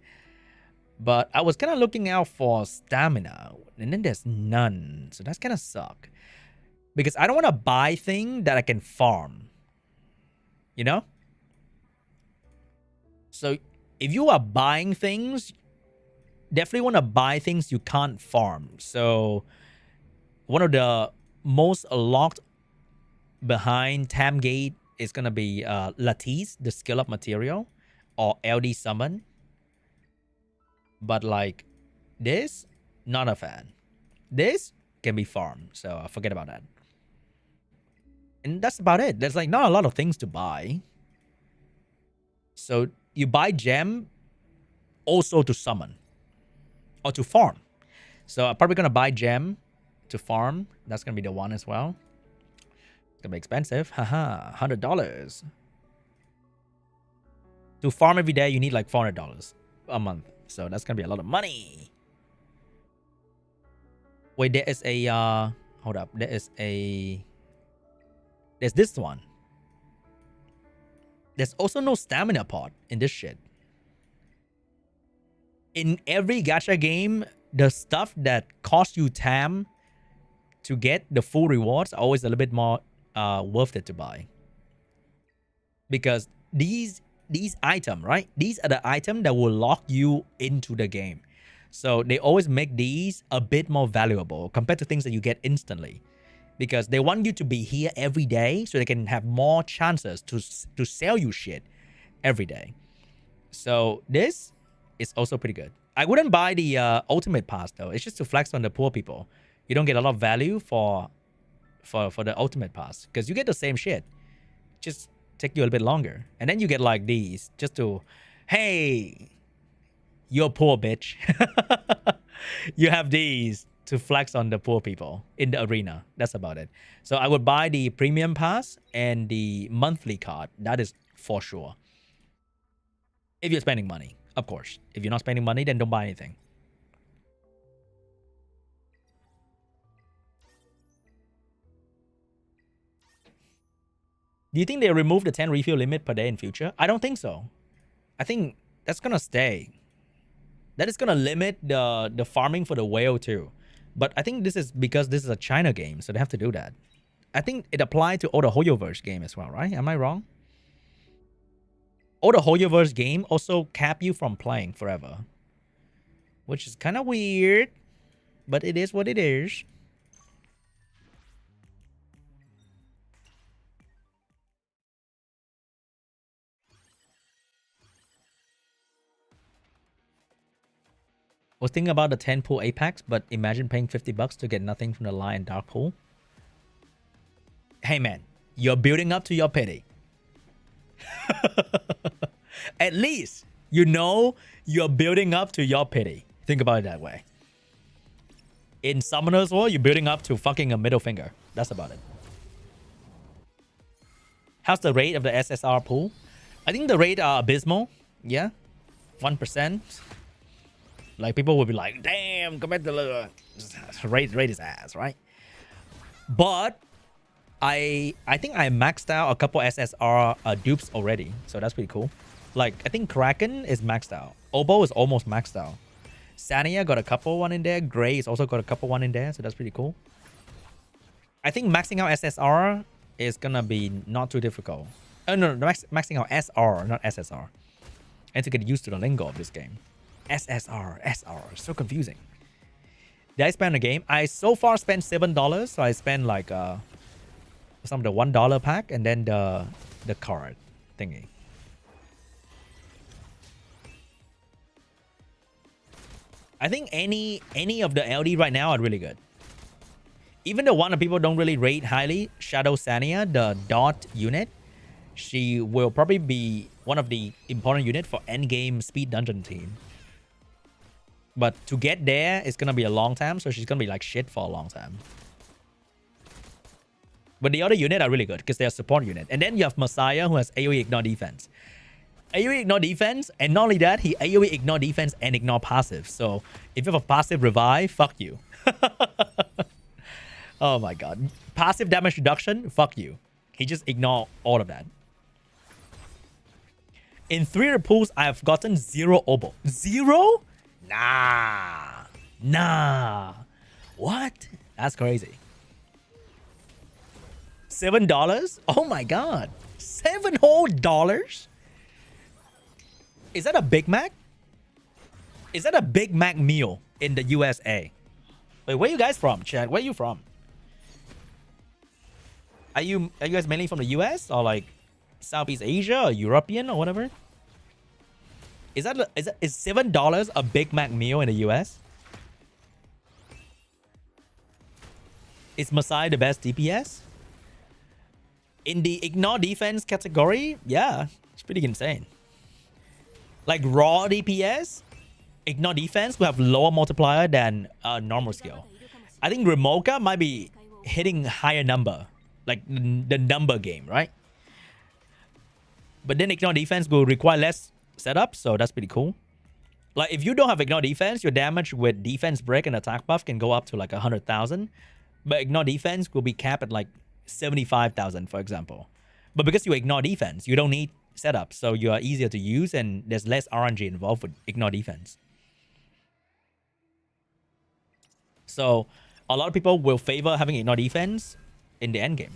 But I was kind of looking out for stamina, and then there's none. So that's kind of suck. Because I don't want to buy thing that I can farm. You know? So if you are buying things, definitely want to buy things you can't farm. So one of the most locked behind Tamgate is going to be Lattice, the skill up material, or LD summon. But like this, not a fan. This can be farmed, so forget about that. And that's about it. There's like not a lot of things to buy. So you buy gem also to summon or to farm. So I'm probably gonna buy gem to farm. That's gonna be the one as well. It's gonna be expensive. Haha, $100. To farm every day, you need like $400 a month. So that's gonna be a lot of money. Wait, there is a hold up. There's this one. There's also no stamina pot in this shit. In every gacha game, the stuff that costs you TAM to get the full rewards are always a little bit more worth it to buy. Because these items, right? These are the items that will lock you into the game. So they always make these a bit more valuable compared to things that you get instantly. Because they want you to be here every day so they can have more chances to sell you shit every day. So this is also pretty good. I wouldn't buy the ultimate pass though. It's just to flex on the poor people. You don't get a lot of value for the ultimate pass because you get the same shit. Just take you a little bit longer. And then you get like these just to, hey, you're poor, bitch. You have these to flex on the poor people in the arena. That's about it. So I would buy the premium pass and the monthly card. That is for sure. If you're spending money, of course. If you're not spending money, then don't buy anything. Do you think they remove the 10 refill limit per day in future? I don't think so. I think that's gonna stay. That is gonna limit the farming for the whale too. But I think this is because this is a China game, so they have to do that. I think it applied to all the Hoyoverse game as well, right? Am I wrong? All the Hoyoverse game also cap you from playing forever. Which is kind of weird, but it is what it is. Was thinking about the 10 pool Apex, but imagine paying $50 to get nothing from the Lion Dark pool. Hey man, you're building up to your pity. At least you know you're building up to your pity. Think about it that way. In Summoner's War, you're building up to fucking a middle finger. That's about it. How's the rate of the SSR pool? I think the rate are abysmal. Yeah, 1%. Like people will be like, damn, compared to the rate is ass, right? But I think I maxed out a couple SSR dupes already, so that's pretty cool. Like I think Kraken is maxed out. Obo is almost maxed out. Sania got a couple one in there. Gray's also got a couple one in there, so that's pretty cool. I think maxing out SSR is gonna be not too difficult. Oh no, maxing out SR, not SSR. And to get used to the lingo of this game. SSR, SR, so confusing. Did I spend a game? I so far spent $7, so I spent like some of the $1 pack and then the card thingy. I think any of the LD right now are really good. Even the one that people don't really rate highly, Shadow Sania, the dot unit, she will probably be one of the important units for endgame speed dungeon team. But to get there, it's gonna be a long time, so she's gonna be like shit for a long time. But the other unit are really good because they're support unit. And then you have Messiah who has AoE ignore defense. AoE ignore defense, and not only that, he AoE ignore defense and ignore passive. So if you have a passive revive, fuck you. Oh my god. Passive damage reduction, fuck you. He just ignore all of that. In 3 of the pools, I have gotten 0 obo. 0? Nah. What? That's crazy. $7? Oh my god. $7 whole dollars? Is that a Big Mac? Is that a Big Mac meal in the USA? Wait, where are you guys from, Chad? Where are you from? Are you guys mainly from the US or like Southeast Asia or European or whatever? Is $7 a Big Mac meal in the US? Is Masai the best DPS? In the ignore defense category, yeah, it's pretty insane. Like raw DPS, ignore defense will have lower multiplier than normal skill. I think Remoka might be hitting higher number, like the number game, right? But then ignore defense will require less setup, so that's pretty cool. Like if you don't have ignore defense, your damage with defense break and attack buff can go up to like 100,000. But ignore defense will be capped at like 75,000, for example. But because you ignore defense, you don't need setup, so you are easier to use and there's less RNG involved with ignore defense. So a lot of people will favor having ignore defense in the end game.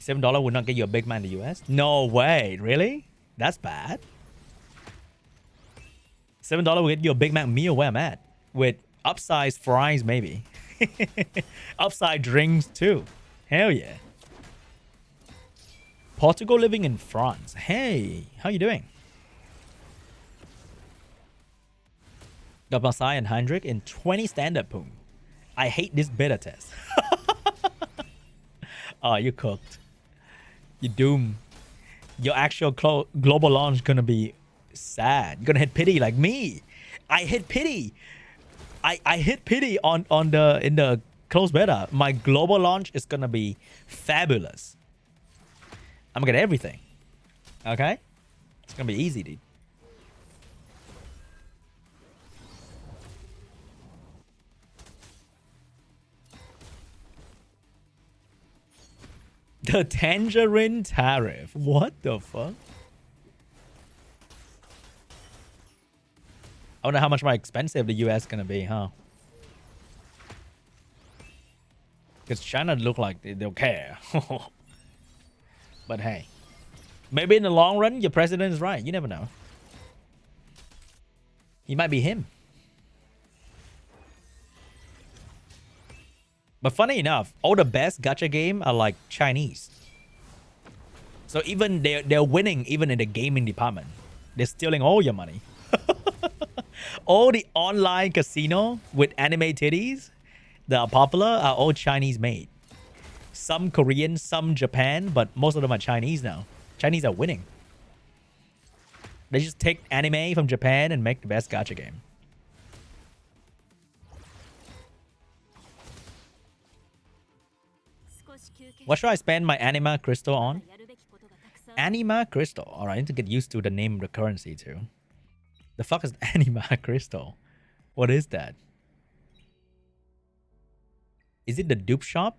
$7 would not get you a big man in the US? No way, really? That's bad. $7 will get you a Big Mac meal where I'm at. With upsized fries, maybe. Upside drinks, too. Hell yeah. Portugal living in France. Hey, how you doing? Got Masai and Hendrik in 20 standard boom. I hate this beta test. Oh, you cooked. You doomed. Your actual global launch gonna be sad. You're gonna hit pity like me. I hit pity. I hit pity in the closed beta. My global launch is gonna be fabulous. I'm gonna get everything. Okay? It's gonna be easy, dude. The tangerine tariff. What the fuck? I wonder how much more expensive the US gonna be, huh? Because China look like they don't care. But hey, maybe in the long run, your president is right. You never know. He might be him. But funny enough, all the best gacha game are like Chinese. So even they're winning even in the gaming department. They're stealing all your money. All the online casino with anime titties that are popular are all Chinese made. Some Korean, some Japan, but most of them are Chinese now. Chinese are winning. They just take anime from Japan and make the best gacha game. What should I spend my Anima Crystal on? Anima Crystal. Alright, I need to get used to the name of the currency too. The fuck is Anima Crystal? What is that? Is it the dupe shop?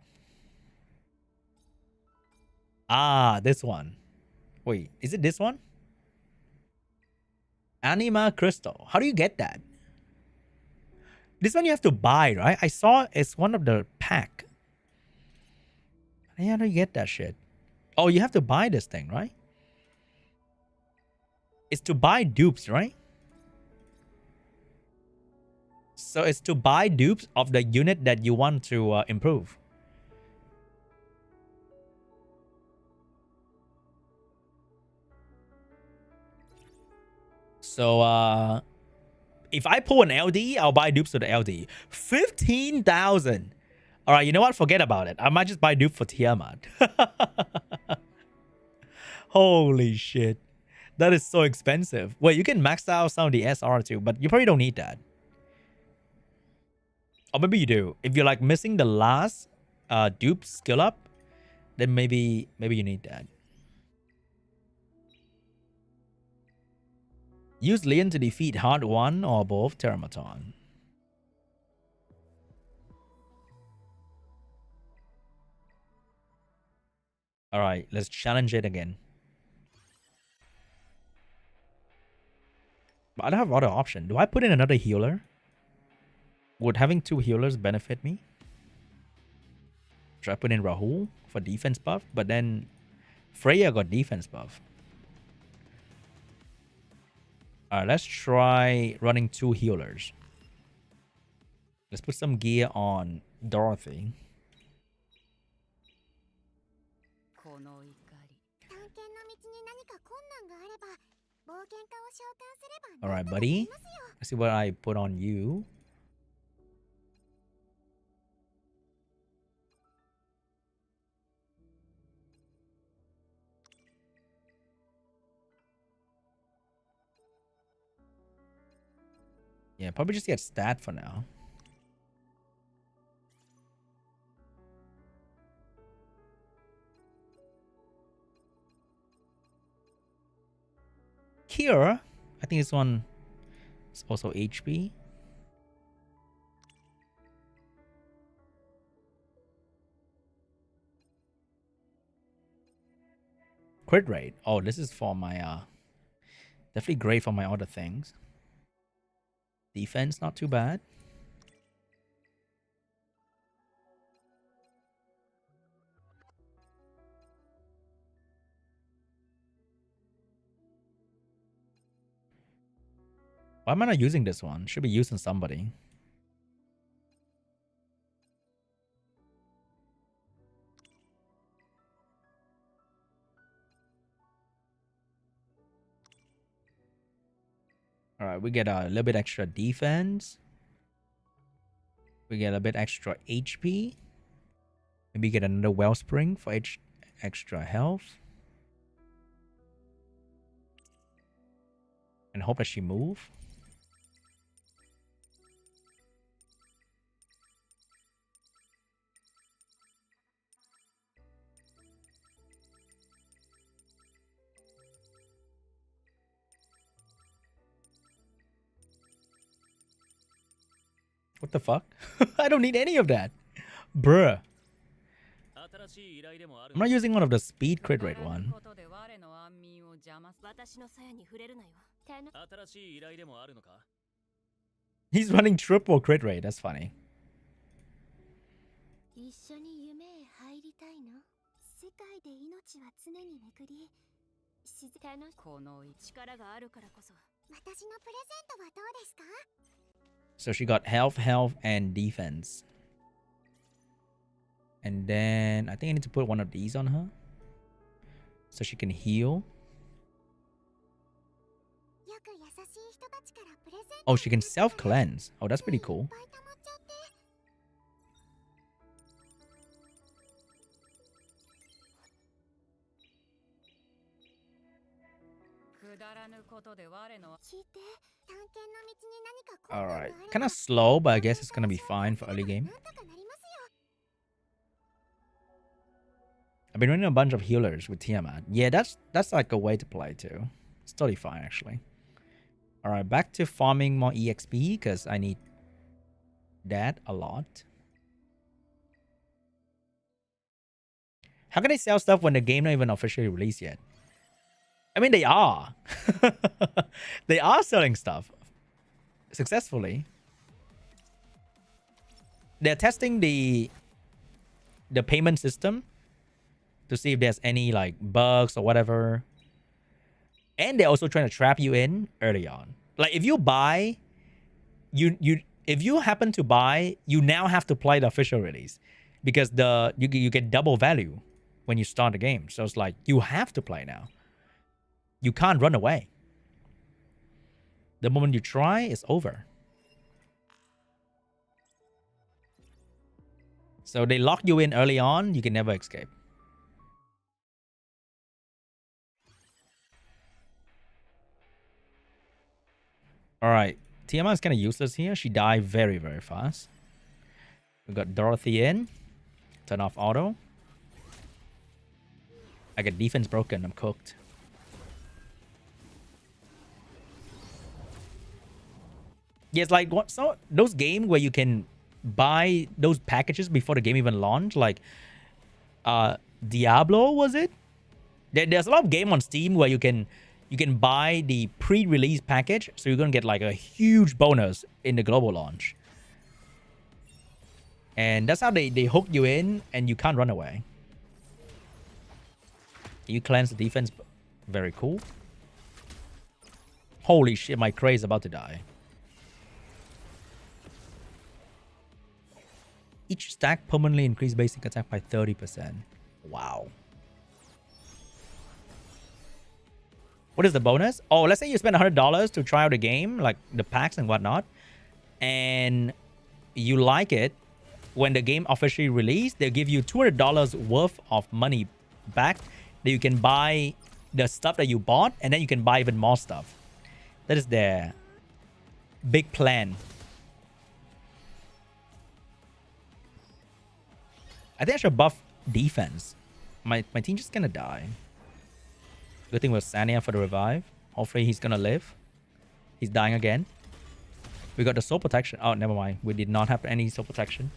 Ah, this one. Wait, is it this one? Anima Crystal. How do you get that? This one you have to buy, right? I saw it's one of the pack. How do you get that shit? Oh, you have to buy this thing, right? It's to buy dupes, right? So it's to buy dupes of the unit that you want to improve. So if I pull an LD, I'll buy dupes to the LD. 15,000. All right, you know what? Forget about it. I might just buy dupe for Tiamat. Holy shit. That is so expensive. Wait, you can max out some of the SR too, but you probably don't need that. Or maybe you do. If you're like missing the last dupe skill up, then maybe you need that. Use Leon to defeat hard 1 or above Teramaton. Alright, let's challenge it again. But I don't have other option. Do I put in another healer? Would having 2 healers benefit me? Should I put in Rahul for defense buff? But then Freya got defense buff. Alright, let's try running 2 healers. Let's put some gear on Dorothy. Alright, buddy. Let's see what I put on you. Yeah, probably just get stat for now. Here, I think this one is also HP. Crit rate. Oh, this is for my definitely great for my other things. Defense, not too bad. Why am I not using this one? Should be using somebody. All right, we get a little bit extra defense. We get a bit extra HP. Maybe get another wellspring for extra health. And hope that she move. What the fuck? I don't need any of that. Bruh. I'm not using one of the speed crit rate one. He's running triple crit rate. That's funny. So she got health, and defense. And then I think I need to put one of these on her. So she can heal. Oh, she can self-cleanse. Oh, that's pretty cool. Alright. Kind of slow, but I guess it's gonna be fine for early game. I've been running a bunch of healers with Tiamat. Yeah, that's like a way to play too. It's totally fine, actually. Alright, back to farming more EXP, because I need that a lot. How can they sell stuff when the game not even officially released yet? I mean, they are. They are selling stuff. Successfully. They're testing the payment system to see if there's any like bugs or whatever. And they're also trying to trap you in early on. Like if you buy, if you happen to buy, you now have to play the official release because you get double value when you start the game. So it's like you have to play now. You can't run away. The moment you try, it's over. So they lock you in early on, you can never escape. Alright, Tiamat is kind of useless here. She died very, very fast. We got Dorothy in. Turn off auto. I get defense broken, I'm cooked. Yeah, it's like what, so those games where you can buy those packages before the game even launched, like Diablo, was it? There's a lot of game on Steam where you can buy the pre-release package, so you're gonna get like a huge bonus in the global launch. And that's how they hook you in and you can't run away. You cleanse the defense, very cool. Holy shit, my Cray is about to die. Each stack permanently increase basic attack by 30%. Wow. What is the bonus? Oh, let's say you spend $100 to try out a game, like the packs and whatnot, and you like it. When the game officially released, they'll give you $200 worth of money back that you can buy the stuff that you bought, and then you can buy even more stuff. That is their big plan. I think I should buff defense. My team just gonna die. Good thing with Sania for the revive. Hopefully he's gonna live. He's dying again. We got the soul protection. Oh, never mind. We did not have any soul protection.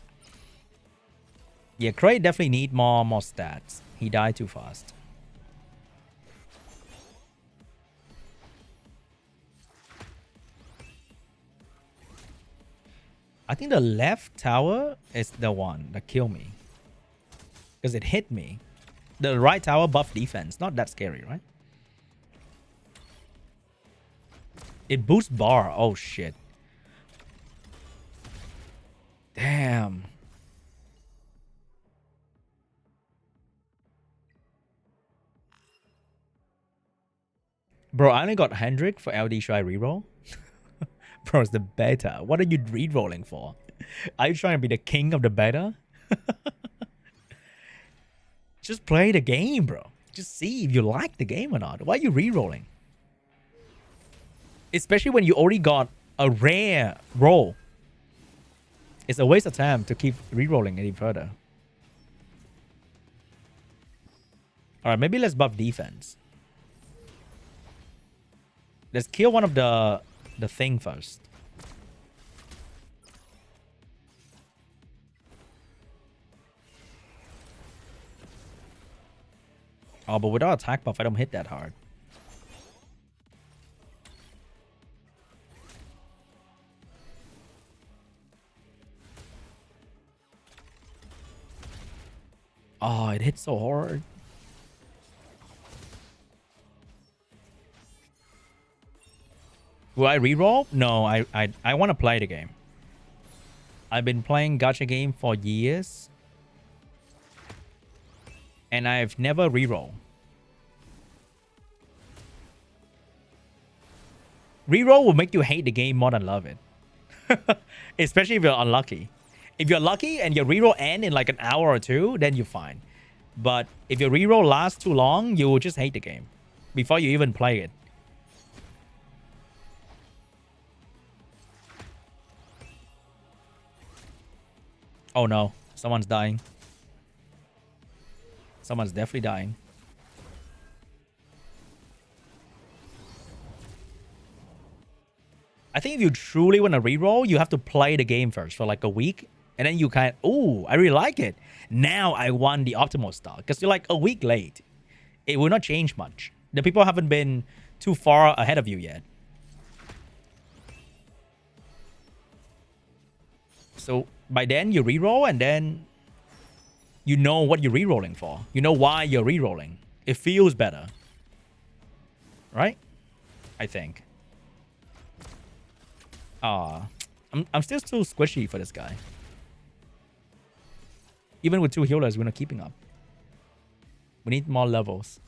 Yeah, Cray definitely need more stats. He died too fast. I think the left tower is the one that killed me. Because it hit me. The right tower buff defense. Not that scary, right? It boosts bar. Oh, shit. Damn. Bro, I only got Hendrik for LD. Should I reroll? Bro, it's the beta. What are you rerolling for? Are you trying to be the king of the beta? Just play the game, bro. Just see if you like the game or not. Why are you rerolling? Especially when you already got a rare roll. It's a waste of time to keep rerolling any further. Alright, maybe let's buff defense. Let's kill one of the thing first. Oh, but without attack buff, I don't hit that hard. Oh, it hits so hard. Will I reroll? No, I want to play the game. I've been playing gacha game for years. And I've never reroll. Reroll will make you hate the game more than love it. Especially if you're unlucky. If you're lucky and your reroll end in like an hour or two, then you're fine. But if your reroll lasts too long, you will just hate the game before you even play it. Oh no, someone's dying. Someone's definitely dying. I think if you truly want to reroll, you have to play the game first for like a week. And then you kind of, ooh, I really like it. Now I want the optimal style. Because you're like a week late. It will not change much. The people haven't been too far ahead of you yet. So by then you reroll and then you know what you're rerolling for. You know why you're rerolling. It feels better. Right? I think. I'm still too squishy for this guy. Even with 2 healers, we're not keeping up. We need more levels.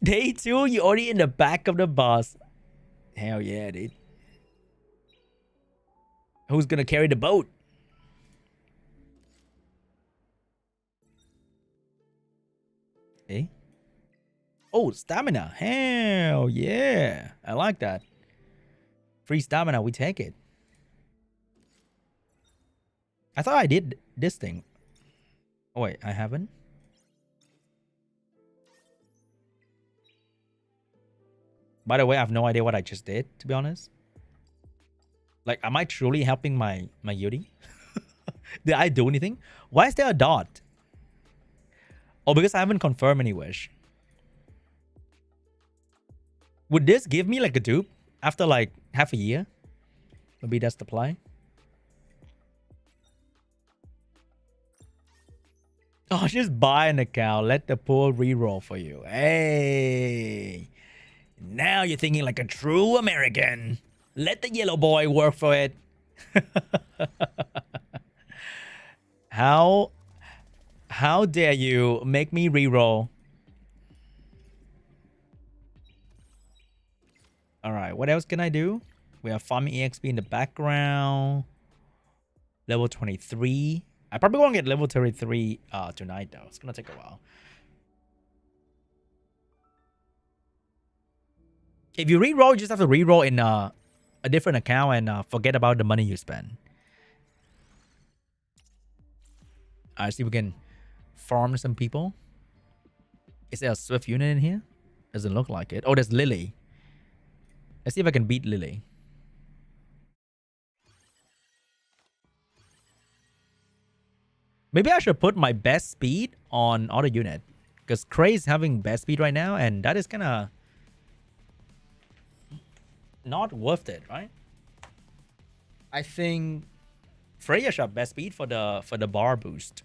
Day 2, you're already in the back of the bus. Hell yeah, dude. Who's gonna carry the boat? Eh? Oh, stamina. Hell yeah. I like that. Free stamina, we take it. I thought I did this thing. Oh, wait, I haven't? By the way, I have no idea what I just did, to be honest. Like, am I truly helping my Yuri? Did I do anything? Why is there a dot? Oh, because I haven't confirmed any wish. Would this give me like a dupe after like half a year? Maybe that's the play. Oh, just buy an account. Let the pool reroll for you. Hey. Now you're thinking like a true American. Let the yellow boy work for it. How dare you make me reroll? Alright, what else can I do? We have farming EXP in the background. Level 23. I probably won't get level 33 tonight though. It's gonna take a while. If you reroll, you just have to reroll in a different account and forget about the money you spend. I see we can farm some people. Is there a Swift unit in here? Doesn't look like it. Oh, there's Lily. Let's see if I can beat Lily. Maybe I should put my best speed on auto unit. Because Cray is having best speed right now, and that is kind of not worth it, right? I think Freya should have best speed for the bar boost.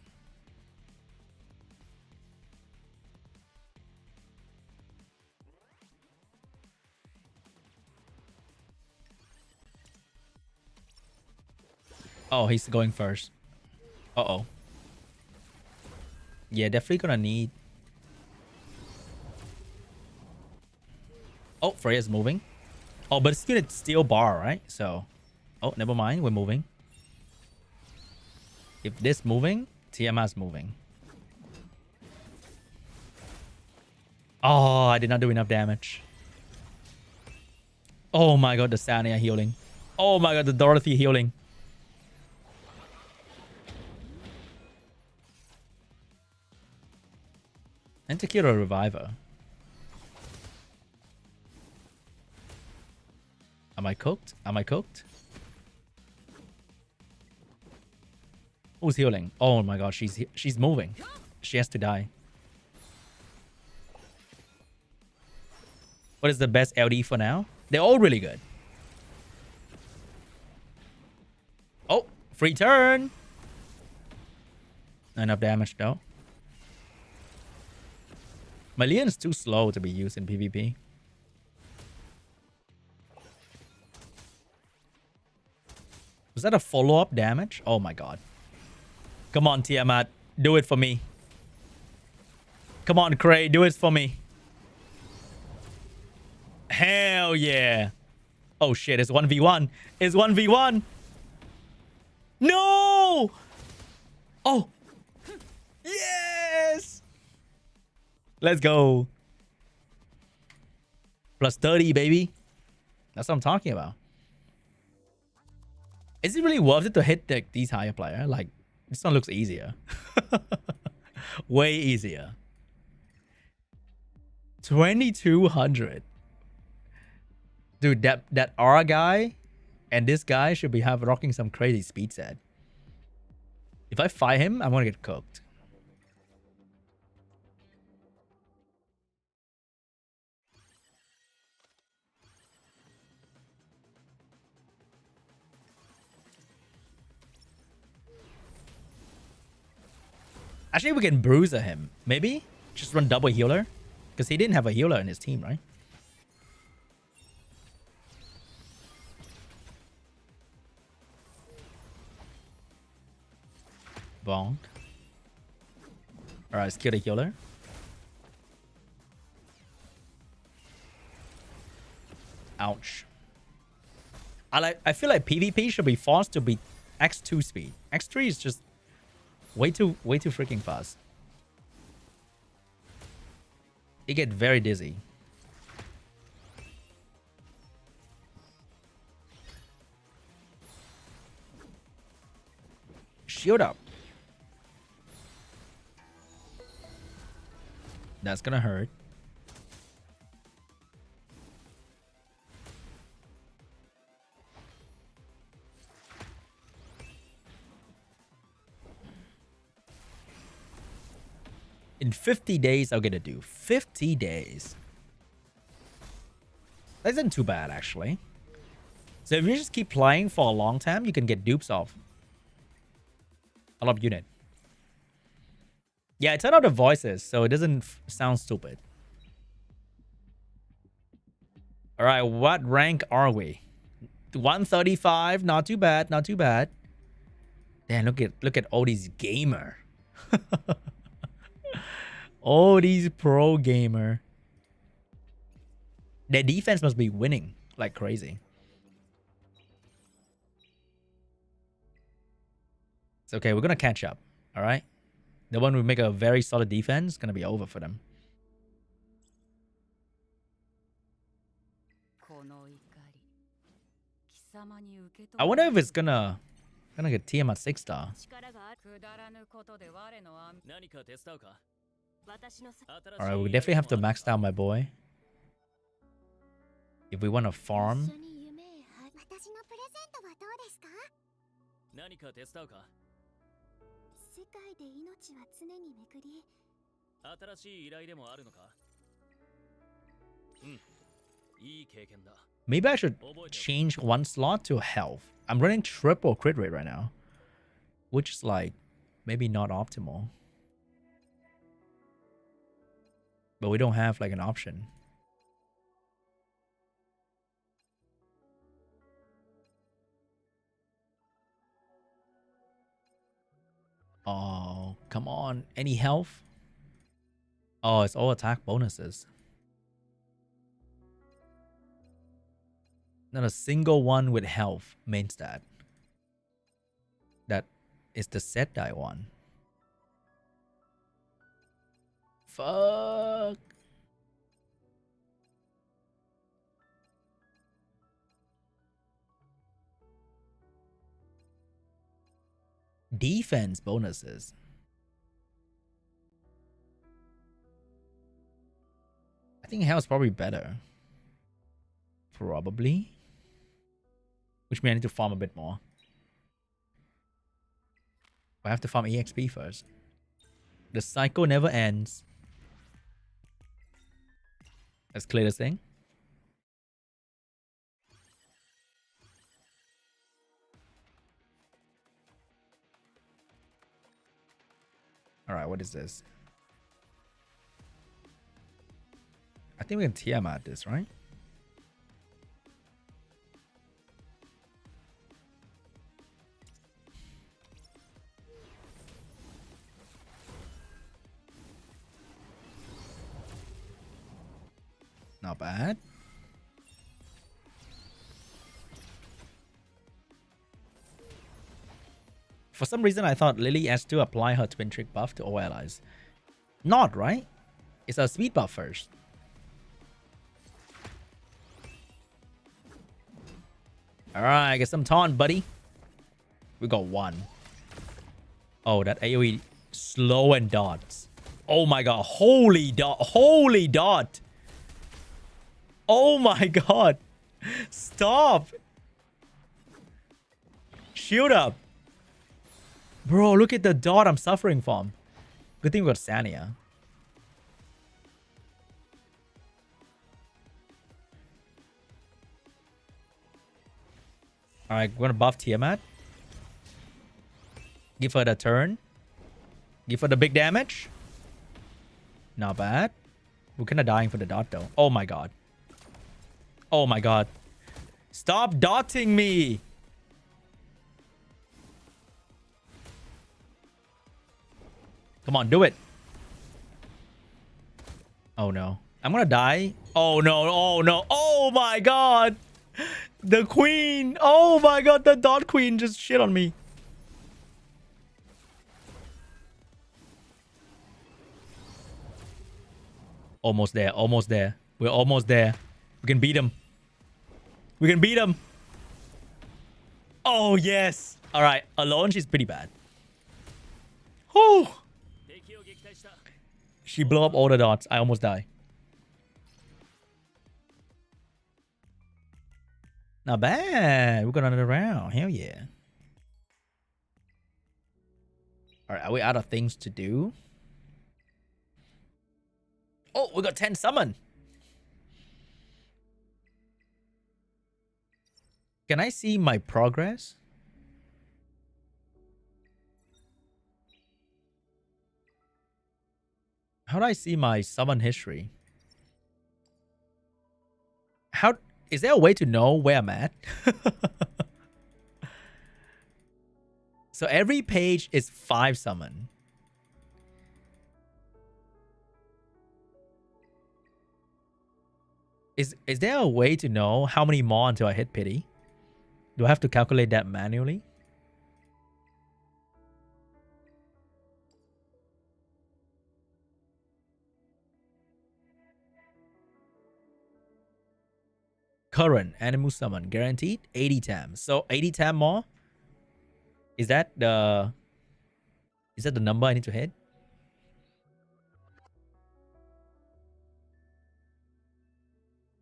Oh, he's going first. Uh-oh. Yeah, definitely gonna need... Oh, Freya's moving. Oh, but it's gonna steal bar, right? So... Oh, never mind. We're moving. If this moving, Tiamat's moving. Oh, I did not do enough damage. Oh my god, the Sania healing. Oh my god, the Dorothy healing. And to kill a reviver. Am I cooked? Am I cooked? Who's healing? Oh my god, she's moving. She has to die. What is the best LD for now? They're all really good. Oh, free turn. Not enough damage though. My Leon is too slow to be used in PvP. Was that a follow-up damage? Oh my god. Come on, Tiamat. Do it for me. Come on, Cray. Do it for me. Hell yeah. Oh shit, it's 1v1. It's 1v1. No! Oh. Yes! Let's go. Plus 30, baby. That's what I'm talking about. Is it really worth it to hit these higher player? Like, this one looks easier. Way easier. 2200. Dude, that R guy and this guy should be rocking some crazy speed set. If I fight him, I'm gonna get cooked. Actually, we can bruiser him. Maybe? Just run double healer? Because he didn't have a healer in his team, right? Bonk. Alright, let's kill the healer. Ouch. I feel like PvP should be forced to be X2 speed. X3 is just way too freaking fast. You get very dizzy. Shield up. That's gonna hurt. In 50 days, I'll get a do. 50 days. That isn't too bad, actually. So if you just keep playing for a long time, you can get dupes off a lot of unit. Yeah, I turned out the voices, so it doesn't sound stupid. All right, what rank are we? 135. Not too bad. Not too bad. Damn, look at all these gamer. All these pro gamer. Their defense must be winning like crazy. It's okay. We're gonna catch up. All right. The one who make a very solid defense is gonna be over for them. I wonder if it's gonna get TM at 6-star. Alright, we definitely have to max down my boy. If we want to farm. Maybe I should change one slot to health. I'm running triple crit rate right now, which is like maybe not optimal. But we don't have like an option. Oh, come on. Any health? Oh, it's all attack bonuses. Not a single one with health main stat. That is the set die one. Fuck. Defense bonuses. I think health's probably better. Probably. Which means I need to farm a bit more. I have to farm EXP first. The cycle never ends. Let's clear this thing. Alright, what is this? I think we can TM at this, right? Not bad. For some reason, I thought Lily has to apply her twin trick buff to all allies. Not, right? It's a speed buff first. Alright, get some taunt, buddy. We got one. Oh, that AoE slow and dots. Oh my god. Holy dot. Holy dot. Oh my god. Stop. Shield up. Bro, look at the dot I'm suffering from. Good thing we got Sania. Alright, we're gonna buff Tiamat. Give her the turn. Give her the big damage. Not bad. We're kinda dying for the dot though. Oh my god. Oh my god. Stop dotting me! Come on, do it. Oh no. I'm gonna die. Oh no, oh no. Oh my god! The queen! Oh my god, the dot queen just shit on me. Almost there, almost there. We're almost there. We can beat him. We can beat him. Oh, yes. All right. Alone, she's pretty bad. Whew. She blew up all the dots. I almost die. Not bad. We're gonna run it around. Hell yeah. All right. Are we out of things to do? Oh, we got 10 summon. Can I see my progress? How do I see my summon history? How is there a way to know where I'm at? So every page is 5 summon. Is there a way to know how many more until I hit pity? Do I have to calculate that manually? current animal summon guaranteed 80 times. So 80 times more. Is that the number I need to hit?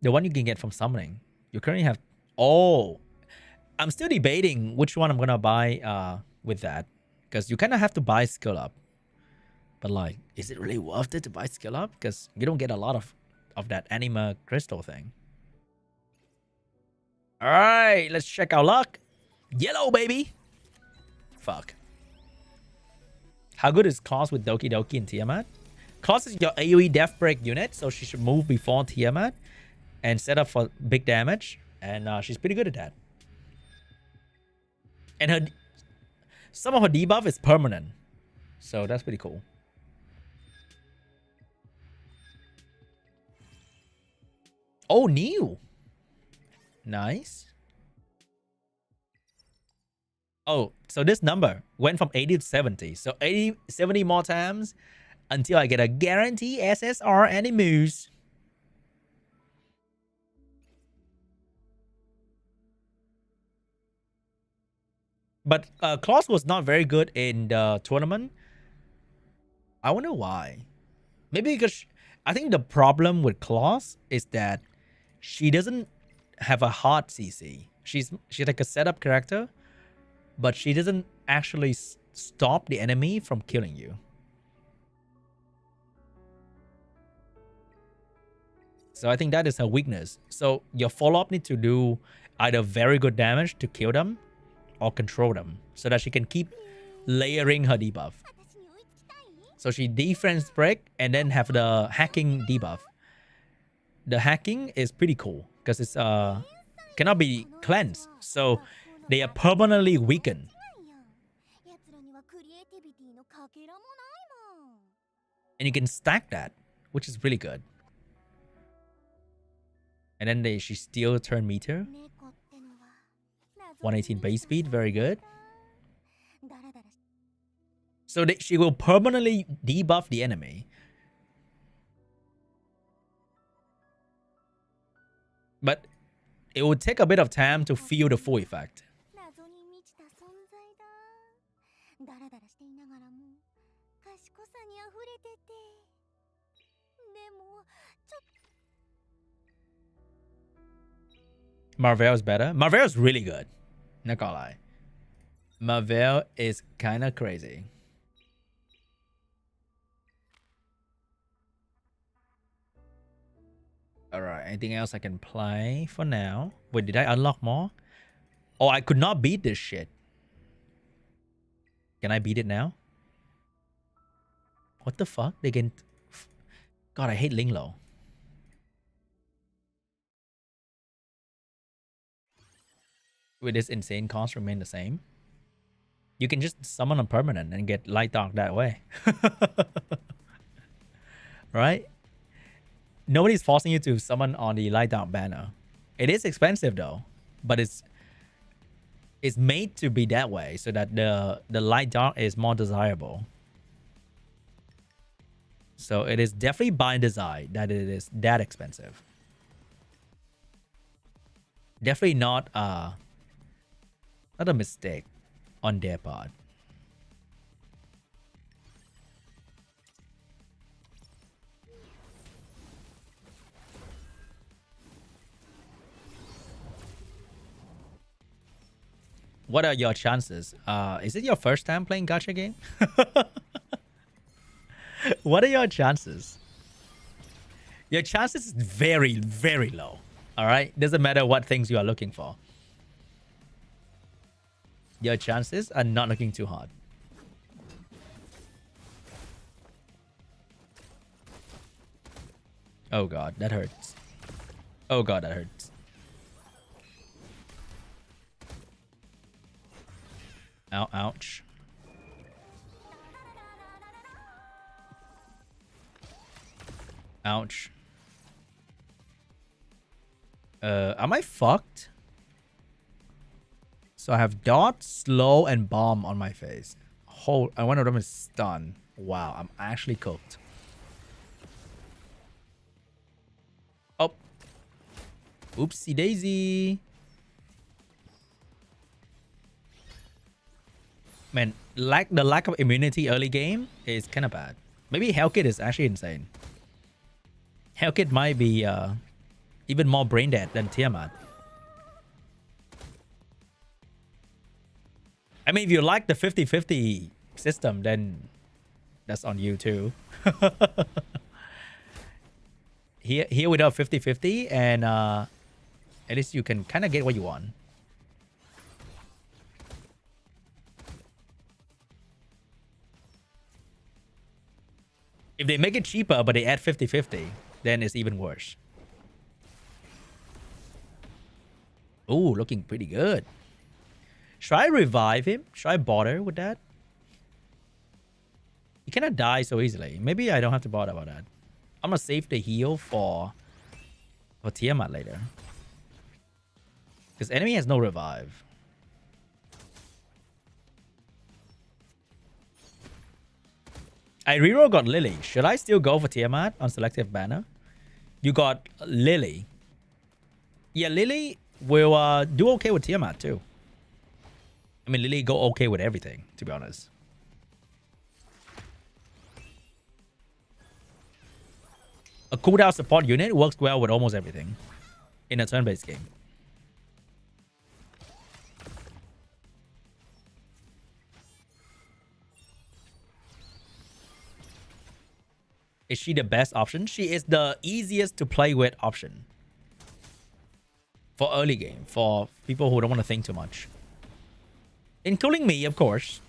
The one you can get from summoning. You currently have. Oh, I'm still debating which one I'm gonna buy with that, because you kind of have to buy skill up. But like, is it really worth it to buy skill up? Because you don't get a lot of that anima crystal thing. All right, let's check our luck. Yellow, baby. Fuck. How good is Claus with Doki Doki and Tiamat? Claus is your AoE death break unit, so she should move before Tiamat and set up for big damage. And she's pretty good at that. And some of her debuff is permanent, so that's pretty cool. Oh, new. Nice. Oh, so this number went from 80 to 70. So 70 more times until I get a guarantee SSR any moves. But Claus was not very good in the tournament. I wonder why. Maybe because I think the problem with Claus is that she doesn't have a hard CC. She's like a setup character, but she doesn't actually stop the enemy from killing you. So I think that is her weakness. So your follow-up needs to do either very good damage to kill them or control them so that she can keep layering her debuff. So she defense break and then have the hacking debuff. The hacking is pretty cool because it's cannot be cleansed. So they are permanently weakened. And you can stack that, which is really good. And then she steal turn meter. 118 base speed, very good. So she will permanently debuff the enemy. But it will take a bit of time to feel the full effect. Marvel is better. Marvel is really good. Not gonna lie. Marvel is kind of crazy. Alright, anything else I can play for now? Wait, did I unlock more? Oh, I could not beat this shit. Can I beat it now? What the fuck? They can... God, I hate Linglo. Will this insane cost remain the same? You can just summon a permanent and get Light Dark that way. Right? Nobody's forcing you to summon on the Light Dark banner. It is expensive though, but it's made to be that way so that the Light Dark is more desirable. So it is definitely by design that it is that expensive. Definitely not a mistake on their part. What are your chances? Is it your first time playing gacha game? What are your chances? Your chances is very, very low. All right? Doesn't matter what things you are looking for. Your chances are not looking too hard. Oh god, that hurts. Oh god, that hurts. Ow, ouch. Ouch. Am I fucked? So I have dot, slow, and bomb on my face. And one of them is stun. Wow, I'm actually cooked. Oh. Oopsie daisy. Man, the lack of immunity early game is kind of bad. Maybe Hellkit is actually insane. Hellkit might be even more brain dead than Tiamat. I mean, if you like the 50-50 system, then that's on you too. Here without 50-50, and at least you can kind of get what you want. If they make it cheaper, but they add 50-50, then it's even worse. Ooh, looking pretty good. Should I revive him? Should I bother with that? He cannot die so easily. Maybe I don't have to bother about that. I'm gonna save the heal for Tiamat later. Because enemy has no revive. I reroll got Lily. Should I still go for Tiamat on selective banner? You got Lily. Yeah, Lily will do okay with Tiamat too. I mean, Lily go okay with everything, to be honest. A cooldown support unit works well with almost everything in a turn-based game. Is she the best option? She is the easiest to play with option. For early game, for people who don't want to think too much. Including me, of course.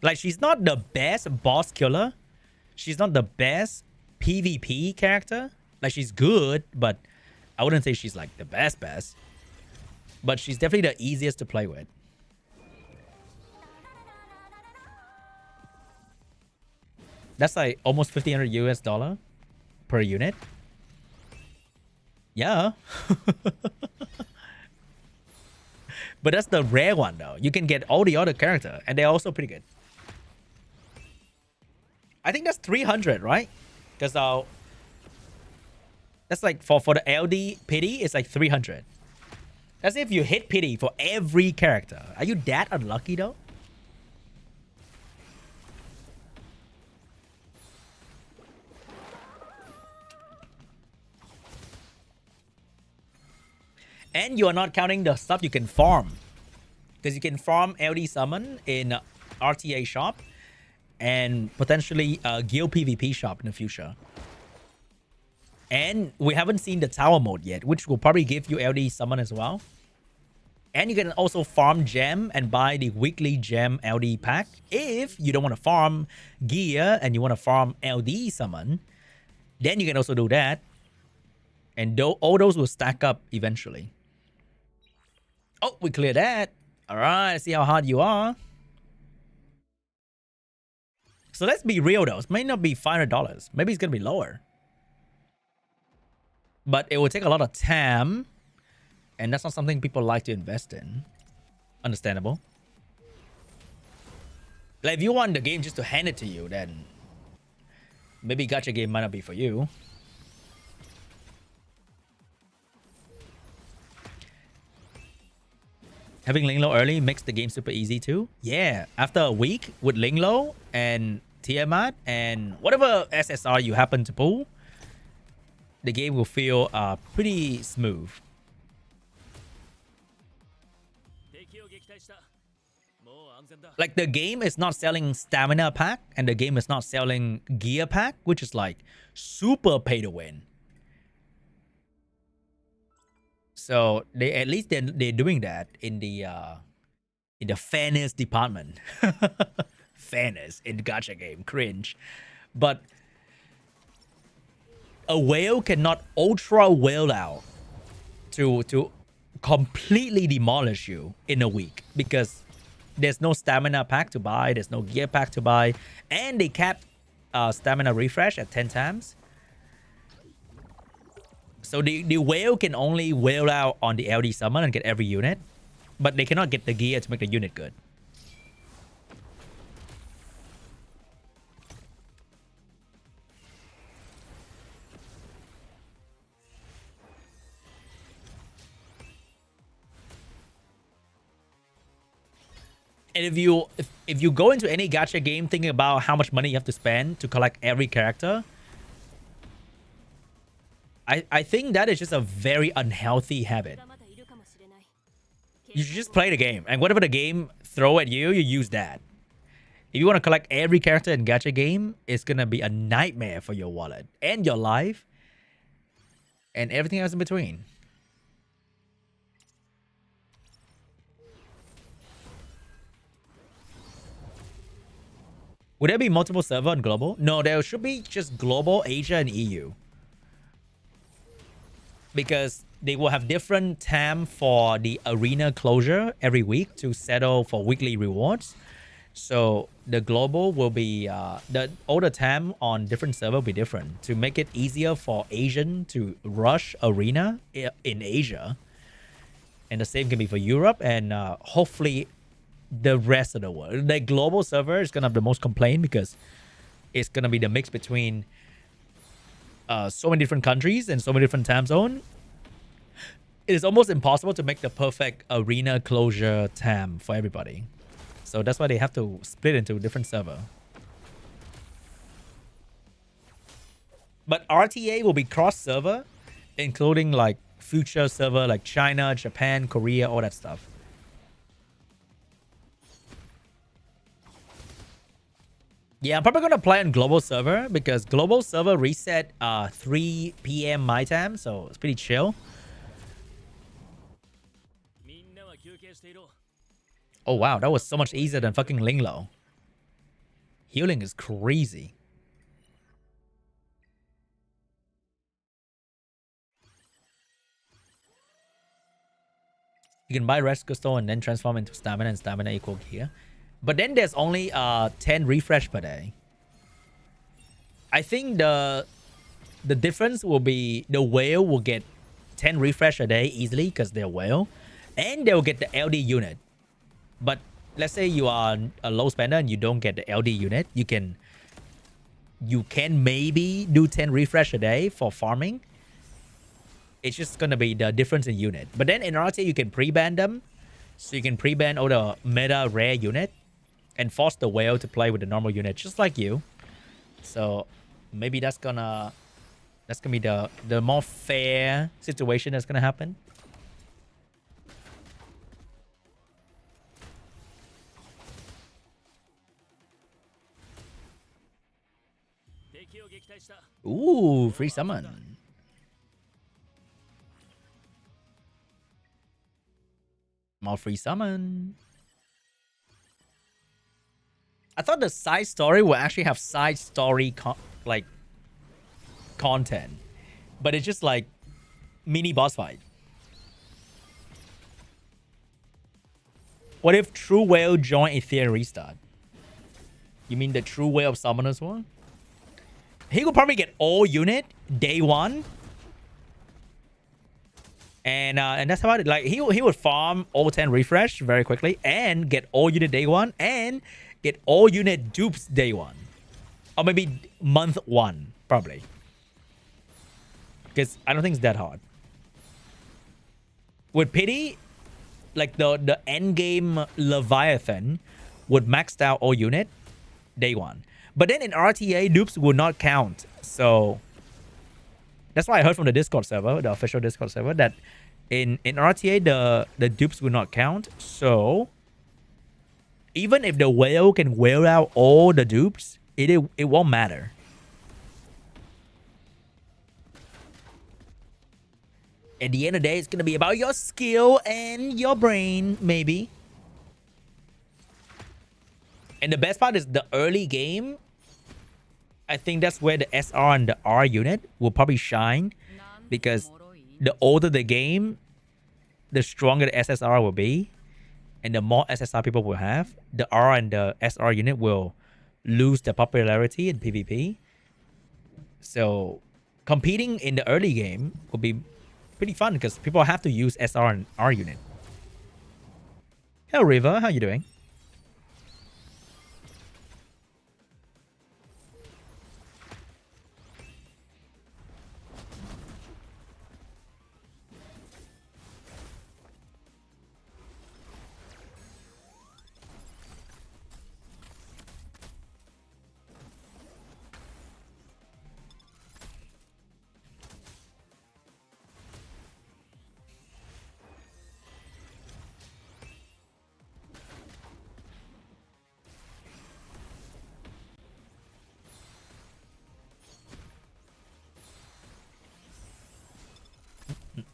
Like, she's not the best boss killer. She's not the best PvP character. Like, she's good, but I wouldn't say she's like the best. But she's definitely the easiest to play with. That's like almost $1,500 US per unit. Yeah. But that's the rare one though. You can get all the other character and they're also pretty good. I think that's 300, right? Because that's like for the LD pity, it's like 300. That's if you hit pity for every character. Are you that unlucky though? And you are not counting the stuff you can farm. Because you can farm LD summon in RTA shop and potentially guild PvP shop in the future. And we haven't seen the tower mode yet, which will probably give you LD summon as well. And you can also farm gem and buy the weekly gem LD pack. If you don't want to farm gear and you want to farm LD summon, then you can also do that. And all those will stack up eventually. Oh, we cleared that. All right, see how hard you are. So let's be real though. It may not be $500. Maybe it's going to be lower. But it will take a lot of time. And that's not something people like to invest in. Understandable. Like if you want the game just to hand it to you, then maybe gacha game might not be for you. Having Linglo early makes the game super easy too. Yeah, after a week with Linglo and Tiamat and whatever SSR you happen to pull, the game will feel pretty smooth. Like the game is not selling stamina pack and the game is not selling gear pack, which is like super pay to win. So they at least they're doing that in the fairness department. Fairness in gacha game, cringe. But a whale cannot ultra whale out to completely demolish you in a week because there's no stamina pack to buy, there's no gear pack to buy, and they capped stamina refresh at 10 times. So the whale can only whale out on the LD summon and get every unit, but they cannot get the gear to make the unit good. And if you go into any gacha game thinking about how much money you have to spend to collect every character, I think that is just a very unhealthy habit. You should just play the game, and whatever the game throw at you, you use that. If you want to collect every character in gacha game, it's gonna be a nightmare for your wallet and your life and everything else in between. Would there be multiple server on global? No, there should be just global, Asia, and EU. Because they will have different time for the arena closure every week to settle for weekly rewards. So the global will be all the time on different server will be different to make it easier for Asian to rush arena in Asia. And the same can be for Europe and hopefully the rest of the world. The global server is gonna have the most complaint because it's gonna be the mix between so many different countries and so many different time zones. It is almost impossible to make the perfect arena closure time for everybody. So that's why they have to split into a different server. But RTA will be cross server, including like future server like China, Japan, Korea, all that stuff. Yeah, I'm probably gonna play on global server because global server reset 3 p.m. my time, so it's pretty chill. Oh wow, that was so much easier than fucking Linglo. Healing is crazy. You can buy Rest Crystal and then transform into stamina and stamina equal gear. But then there's only 10 refresh per day. I think the difference will be the whale will get 10 refresh a day easily because they're whale. And they'll get the LD unit. But let's say you are a low spender and you don't get the LD unit. You can maybe do 10 refresh a day for farming. It's just going to be the difference in unit. But then in RTA, you can pre-ban them. So you can pre-ban all the meta rare unit and force the whale to play with the normal unit, just like you. So maybe that's gonna be the more fair situation that's gonna happen. Ooh, free summon. More free summon. I thought the side story will actually have side story content, but it's just like mini boss fight. What if True Whale join Ethereum restart? You mean the True Whale of Summoners one? He could probably get all unit day one. And that's about it. Like he would farm all 10 refresh very quickly and get all unit day one and get all unit dupes day one. Or maybe month one, probably. Because I don't think it's that hard. With Pity, like the endgame Leviathan would max out all unit day one. But then in RTA, dupes will not count. So that's why I heard from the Discord server, the official Discord server, that in RTA, the dupes will not count. So even if the whale can whale out all the dupes, it won't matter. At the end of the day, it's going to be about your skill and your brain, maybe. And the best part is the early game. I think that's where the SR and the R unit will probably shine. Because the older the game, the stronger the SSR will be. And the more SSR people will have, the R and the SR unit will lose their popularity in PvP. So competing in the early game will be pretty fun because people have to use SR and R unit. Hello River, how you doing?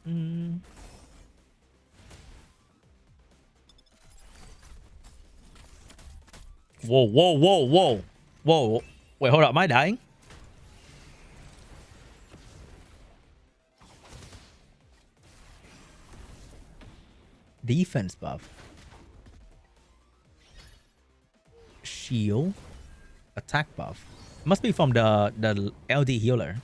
Mm. Whoa, whoa, whoa, whoa. Whoa. Wait, hold up. Am I dying? Defense buff. Shield. Attack buff. Must be from the LD healer.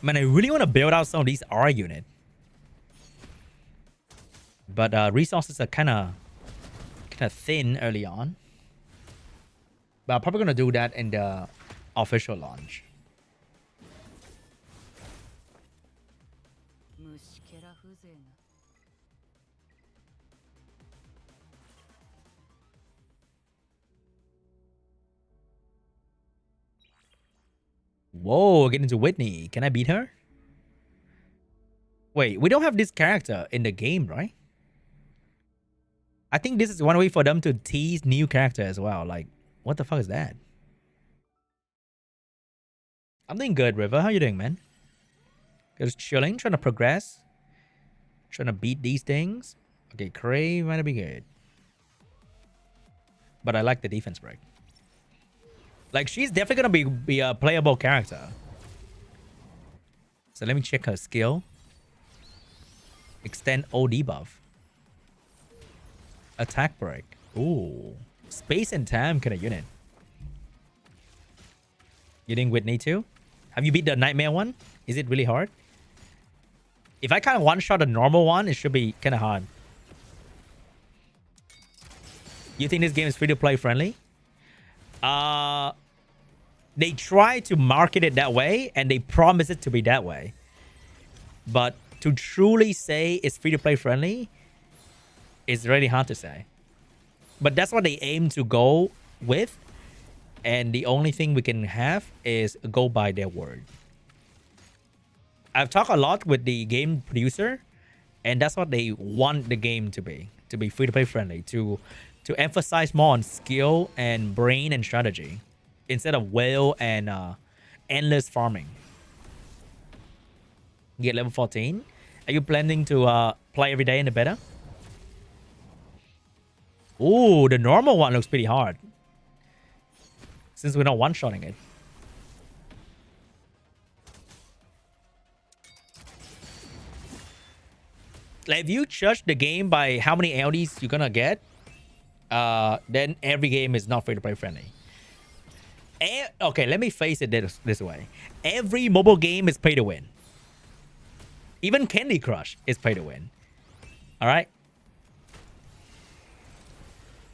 Man, I really want to build out some of these R units. But resources are kind of thin early on. But I'm probably going to do that in the official launch. Whoa, getting to Whitney. Can I beat her? Wait, we don't have this character in the game, right? I think this is one way for them to tease new character as well. Like, what the fuck is that? I'm doing good, River. How you doing, man? Just chilling, trying to progress. Trying to beat these things. Okay, Crave might be good. But I like the defense break. Like, she's definitely gonna be a playable character. So let me check her skill. Extend OD buff. Attack break. Ooh. Space and time kind of unit. You doing Whitney too? Have you beat the nightmare one? Is it really hard? If I kind of one-shot a normal one, it should be kind of hard. You think this game is free-to-play friendly? They try to market it that way, and they promise it to be that way. But to truly say it's free-to-play friendly, it's really hard to say. But that's what they aim to go with. And the only thing we can have is go by their word. I've talked a lot with the game producer, and that's what they want the game to be free-to-play friendly, to emphasize more on skill and brain and strategy instead of whale and endless farming. Get level 14. Are you planning to play every day in the beta? Ooh, the normal one looks pretty hard. Since we're not one-shotting it. Like, if you judge the game by how many LDs you're gonna get, then every game is not free-to-play friendly. Okay, let me face it this way. Every mobile game is pay to win. Even Candy Crush is pay to win. Alright?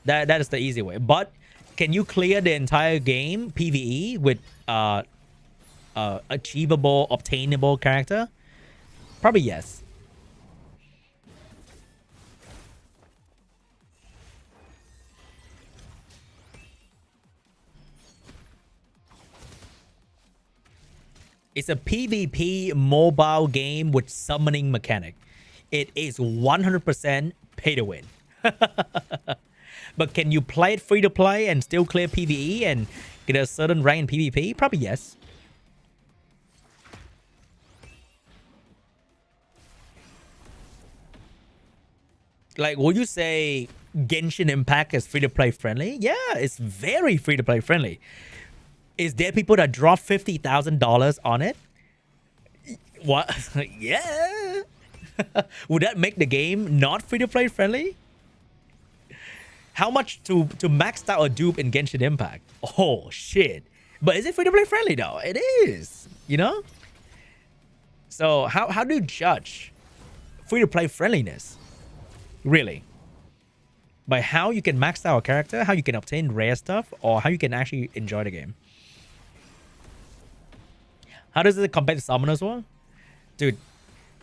That is the easy way. But can you clear the entire game PvE with achievable, obtainable character? Probably yes. It's a PvP mobile game with summoning mechanic. It is 100% pay to win. But can you play it free to play and still clear PvE and get a certain rank in PvP? Probably yes. Like, would you say Genshin Impact is free to play friendly? Yeah, it's very free to play friendly. Is there people that drop $50,000 on it? What? Yeah. Would that make the game not free to play friendly? How much to max out a dupe in Genshin Impact? Oh shit. But is it free to play friendly though? It is, you know? So how do you judge free to play friendliness? Really? By how you can max out a character, how you can obtain rare stuff, or how you can actually enjoy the game? How does it compare to Summoners War? Dude,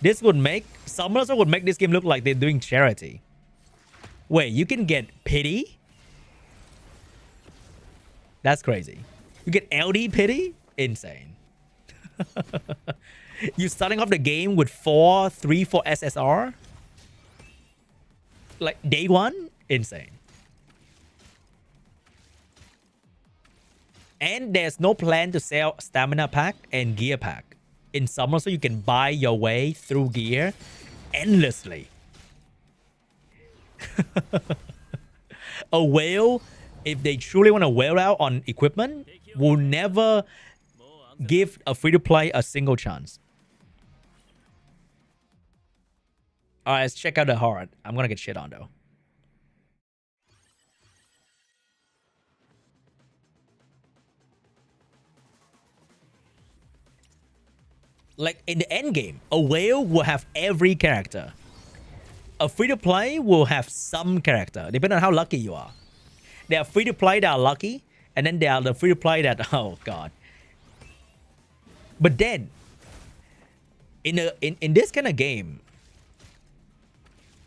Summoners War would make this game look like they're doing charity. Wait, you can get pity? That's crazy. You get LD pity? Insane. You starting off the game with 4 SSR? Like day one? Insane. And there's no plan to sell stamina pack and gear pack in summer, so you can buy your way through gear endlessly. A whale, if they truly want to whale out on equipment, will never give a free-to-play a single chance. All right, let's check out the hard. I'm gonna get shit on though. Like in the end game, a whale will have every character. A free-to-play will have some character, depending on how lucky you are. There are free-to-play that are lucky, and then there are the free-to-play that, oh god. But then, in this kind of game,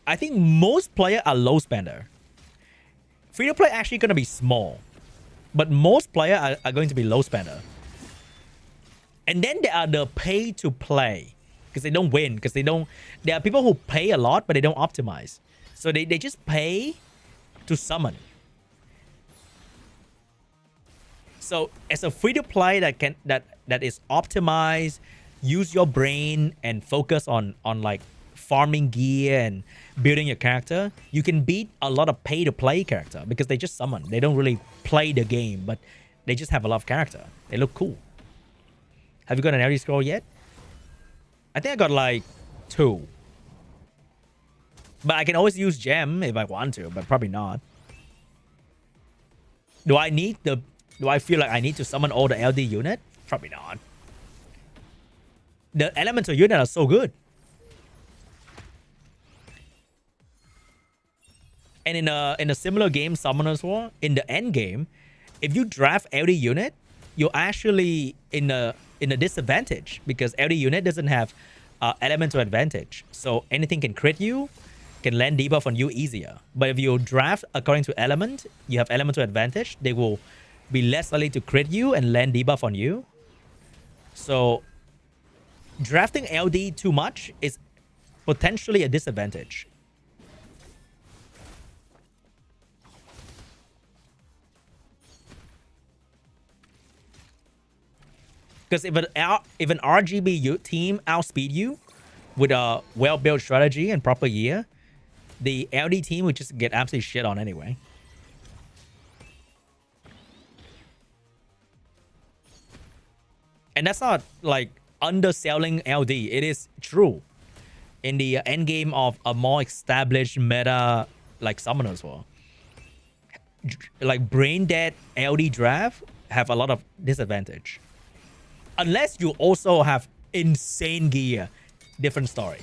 I think most players are low spender. Free-to-play actually going to be small, but most players are going to be low spender. And then there are the pay-to-play, because they don't win, because they don't... There are people who pay a lot, but they don't optimize. So they just pay to summon. So as a free-to-play that is optimized, use your brain and focus on like farming gear and building your character, you can beat a lot of pay-to-play character because they just summon. They don't really play the game, but they just have a lot of character. They look cool. Have you got an LD scroll yet? I think I got like 2. But I can always use gem if I want to, but probably not. Do I feel like I need to summon all the LD unit? Probably not. The elemental unit are so good. And in a similar game, Summoner's War, in the end game, if you draft LD unit, you're actually in a disadvantage because LD unit doesn't have elemental advantage. So anything can crit you, can land debuff on you easier. But if you draft according to element, you have elemental advantage, they will be less likely to crit you and land debuff on you. So drafting LD too much is potentially a disadvantage. Because if an RGB team outspeed you with a well-built strategy and proper gear, the LD team would just get absolutely shit on anyway. And that's not like underselling LD. It is true. In the end game of a more established meta like Summoners War, like brain dead LD draft have a lot of disadvantage. Unless you also have insane gear. Different story.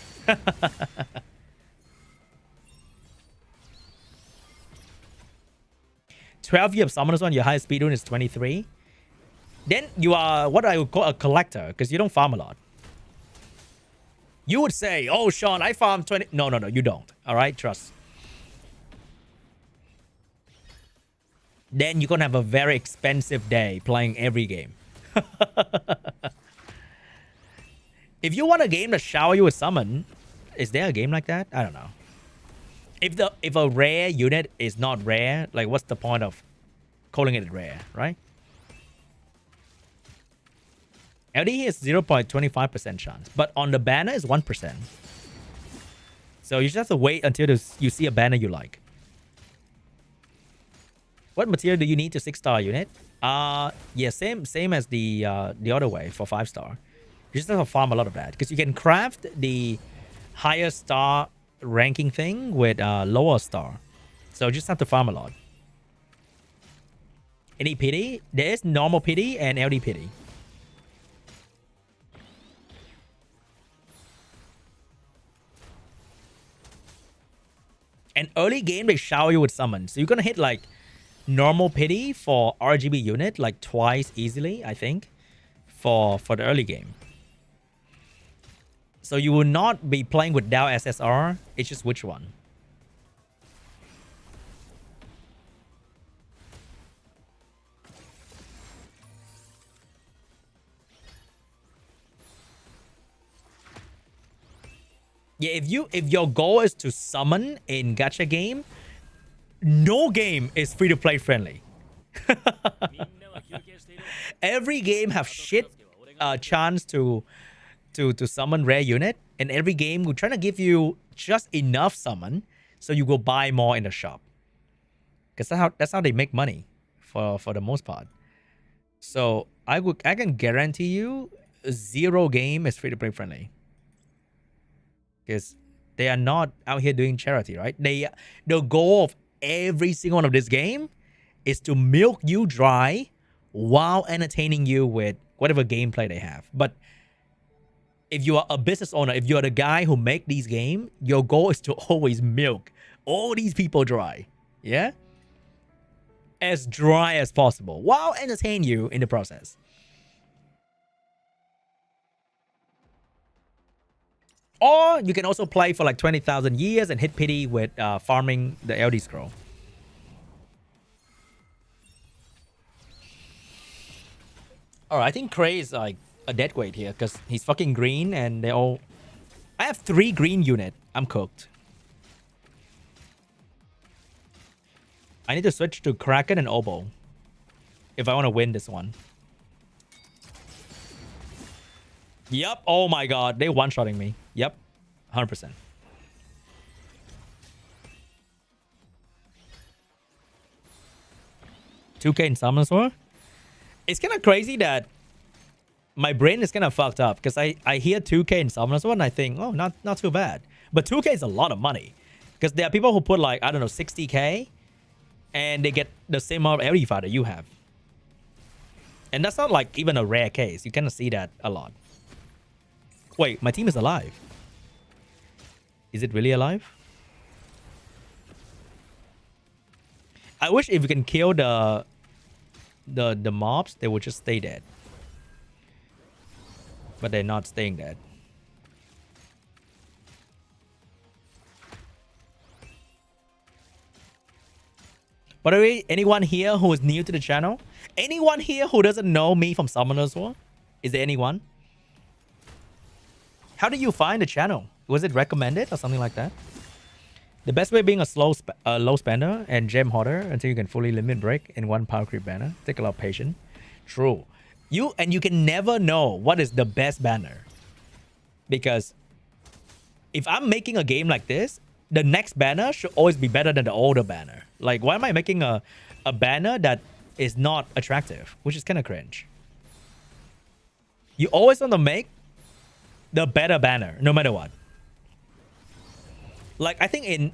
12 years of Summoners One, your highest speed rune is 23. Then you are what I would call a collector, because you don't farm a lot. You would say, oh, Sean, I farm 20. No, you don't. All right, trust. Then you're going to have a very expensive day playing every game. If you want a game to shower you with summon, is there a game like that? I don't know. If a rare unit is not rare, like what's the point of calling it rare, right? LD is 0.25% chance, but on the banner is 1%. So you just have to wait until you see a banner you like. What material do you need to 6-star unit? Yeah, same as the other way for 5-star. You just have to farm a lot of that because you can craft the higher star ranking thing with lower star. So you just have to farm a lot. Any pity? There is normal pity and LD pity. And early game they shower you with summon, so you're gonna hit like normal pity for RGB unit like twice easily, I think, for the early game. So you will not be playing with Dow SSR. It's just which one. Yeah, if your goal is to summon in gacha game, no game is free to play friendly. Every game have shit chance to summon rare unit, and every game we're trying to give you just enough summon so you go buy more in the shop. Because that's how they make money for the most part. So I can guarantee you 0 game is free to play friendly. Because they are not out here doing charity, right? The goal of every single one of this game is to milk you dry while entertaining you with whatever gameplay they have. But if you are a business owner, if you're the guy who make these games, your goal is to always milk all these people dry. Yeah? As dry as possible while entertain you in the process. Or you can also play for like 20,000 years and hit pity with farming the LD scroll. Alright, I think Cray is like a dead weight here because he's fucking green and they all... I have 3 green unit. I'm cooked. I need to switch to Kraken and Oboe if I want to win this one. Yep. Oh my god. They one-shotting me. Yep. 100%. $2K in Summoner's War? It's kind of crazy that my brain is kind of fucked up because I hear 2K in Summoners War and I think, oh, not too bad. But 2K is a lot of money because there are people who put like, I don't know, 60K and they get the same amount of every fighter you have. And that's not like even a rare case. You kind of see that a lot. Wait, my team is alive. Is it really alive? I wish if you can kill the mobs, they would just stay dead. But they're not staying dead. By the way, anyone here who is new to the channel? Anyone here who doesn't know me from Summoners War? Is there anyone? How did you find the channel? Was it recommended or something like that? The best way being a low spender and gem hoarder until you can fully limit break in one power creep banner. Take a lot of patience. True. You can never know what is the best banner. Because if I'm making a game like this, the next banner should always be better than the older banner. Like, why am I making a banner that is not attractive? Which is kind of cringe. You always want to make the better banner, no matter what. Like, I think in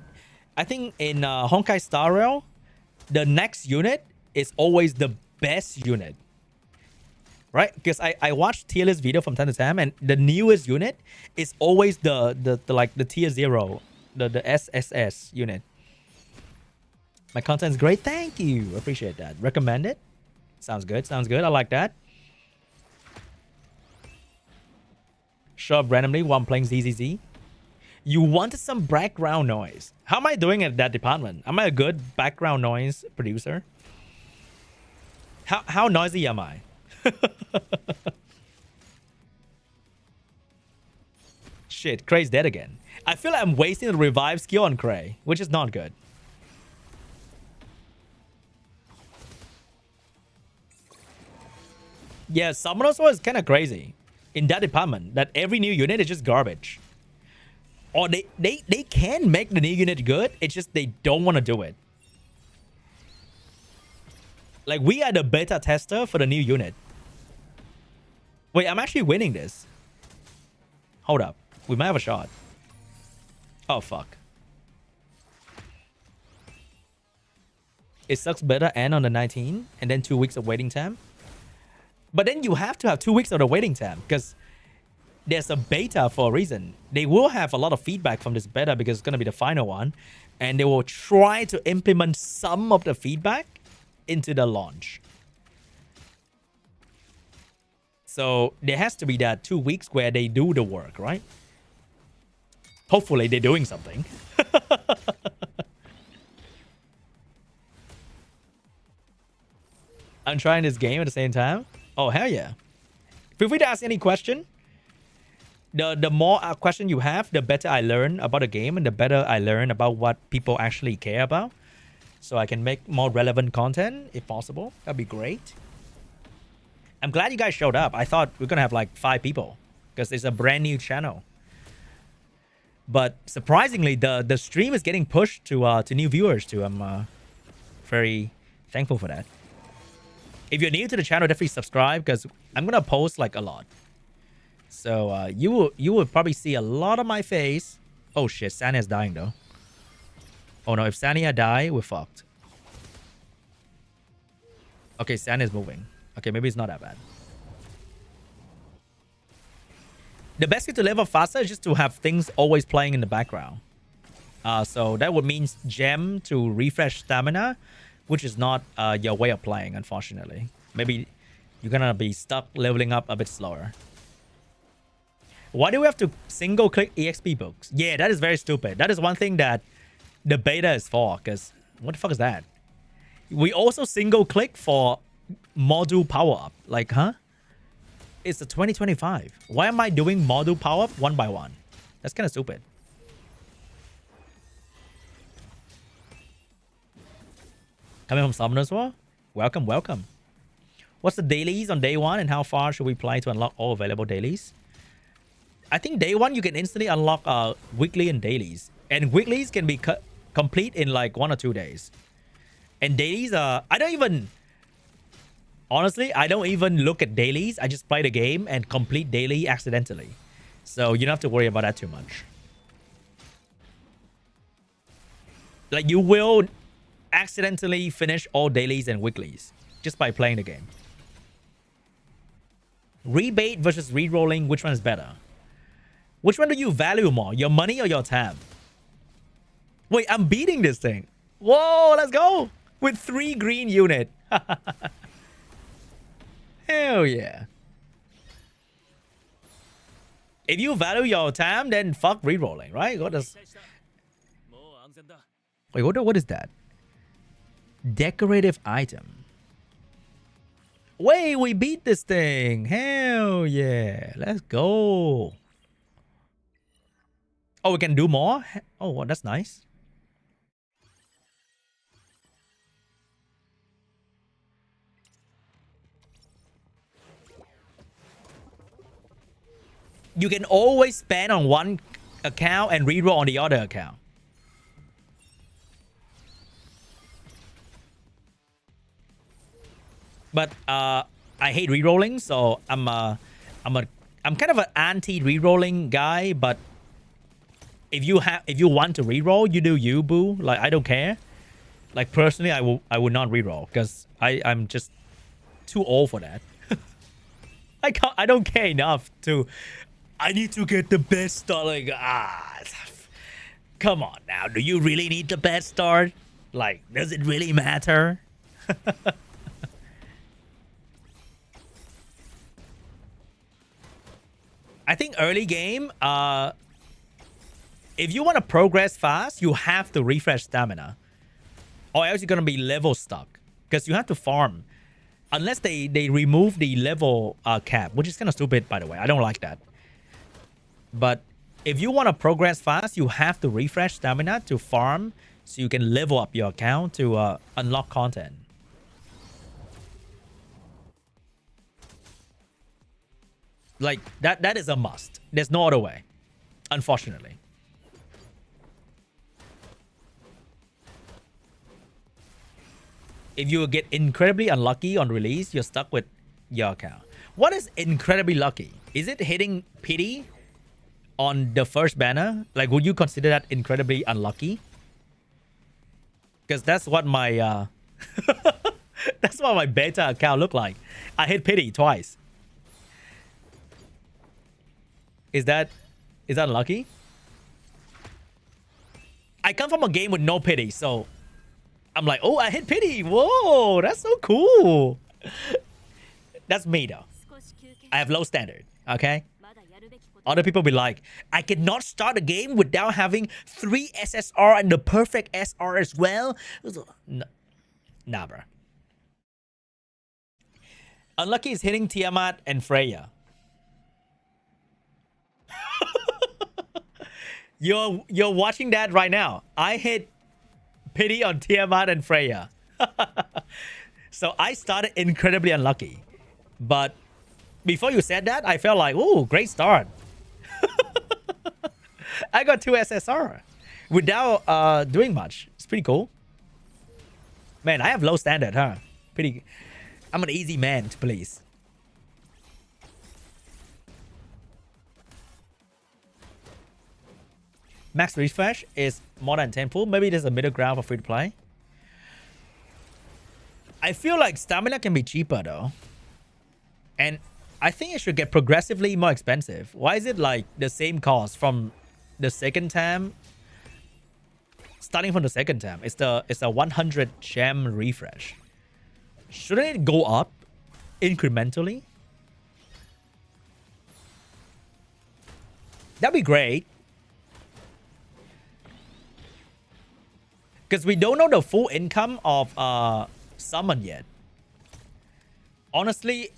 Honkai Star Rail, the next unit is always the best unit. Right? Because I watched tier list video from time to time, and the newest unit is always the like the tier 0, the SSS unit. My content is great. Thank you. Appreciate that. Recommend it. Sounds good. Sounds good. I like that. Show up randomly while I'm playing ZZZ. You wanted some background noise. How am I doing at that department? Am I a good background noise producer? How noisy am I? Shit, Cray's dead again. I feel like I'm wasting the revive skill on Cray, which is not good. Yeah, Summoners War is kind of crazy in that department, that every new unit is just garbage. Or they can make the new unit good, it's just they don't want to do it. Like, we are the beta tester for the new unit. Wait, I'm actually winning this. Hold up. We might have a shot. Oh, fuck. It sucks better and on the 19 and then 2 weeks of waiting time. But then you have to have 2 weeks of the waiting time because there's a beta for a reason. They will have a lot of feedback from this beta because it's going to be the final one. And they will try to implement some of the feedback into the launch. So there has to be that 2 weeks where they do the work, right? Hopefully they're doing something. I'm trying this game at the same time. Oh, hell yeah. Feel free to ask any question. The more question you have, the better I learn about the game and the better I learn about what people actually care about. So I can make more relevant content if possible. That'd be great. I'm glad you guys showed up. I thought we're gonna have like 5 people because it's a brand new channel. But surprisingly, the stream is getting pushed to new viewers too. I'm very thankful for that. If you're new to the channel, definitely subscribe because I'm gonna post like a lot. So you will probably see a lot of my face. Oh shit, Sania's dying though. Oh no, if Sania die, we're fucked. Okay, Sania's moving. Okay, maybe it's not that bad. The best way to level faster is just to have things always playing in the background. So that would mean gem to refresh stamina, which is not your way of playing, unfortunately. Maybe you're gonna be stuck leveling up a bit slower. Why do we have to single click EXP books? Yeah, that is very stupid. That is one thing that the beta is for, because what the fuck is that? We also single click for module power up. Like, huh? It's a 2025. Why am I doing module power up one by one? That's kind of stupid. Coming from Summoners War? Welcome, welcome. What's the dailies on day 1 and how far should we play to unlock all available dailies? I think day 1 you can instantly unlock weekly and dailies. And weeklies can be complete in like 1 or 2 days. And dailies, honestly, I don't even look at dailies. I just play the game and complete daily accidentally. So you don't have to worry about that too much. Like, you will accidentally finish all dailies and weeklies just by playing the game. Rebate versus rerolling, which one is better? Which one do you value more? Your money or your time? Wait, I'm beating this thing. Whoa, let's go. With 3 green unit. Hell yeah. If you value your time, then fuck rerolling, right? What is... Wait, what is that? Decorative item. Wait, we beat this thing. Hell yeah. Let's go. Oh, we can do more? Oh, well, that's nice. You can always spend on one account and reroll on the other account. But I hate rerolling, so I'm kind of an anti-rerolling guy. But if you want to reroll, you do you, boo. Like, I don't care. Like, personally, I would not reroll because I'm just too old for that. I don't care enough to. I need to get the best start. Like, come on now. Do you really need the best start? Like, does it really matter? I think early game, if you want to progress fast, you have to refresh stamina. Or else you're going to be level stuck. Because you have to farm. Unless they remove the level cap, which is kind of stupid, by the way. I don't like that. But if you want to progress fast, you have to refresh stamina to farm so you can level up your account to unlock content. Like, that is a must. There's no other way, unfortunately. If you get incredibly unlucky on release, you're stuck with your account. What is incredibly lucky? Is it hitting pity on the first banner? Like, would you consider that incredibly unlucky? Because that's what my that's what my beta account looked like. I hit pity twice. Is that unlucky? I come from a game with no pity, so I'm like, oh, I hit pity. Whoa, that's so cool. That's me though. I have low standard, okay? Other people be like, I cannot start a game without having 3 SSR and the perfect SR as well. No. Nah, bro. Unlucky is hitting Tiamat and Freya. You're watching that right now. I hit pity on Tiamat and Freya. So I started incredibly unlucky. But before you said that, I felt like, ooh, great start. I got 2 SSR without doing much. It's pretty cool. Man, I have low standard, huh? Pretty. I'm an easy man to please. Max refresh is more than 10 full. Maybe there's a middle ground for free to play. I feel like stamina can be cheaper though. And I think it should get progressively more expensive. Why is it like the same cost from the second time? Starting from the second time, it's a 100 gem refresh. Shouldn't it go up incrementally? That'd be great. Because we don't know the full income of summon yet. Honestly,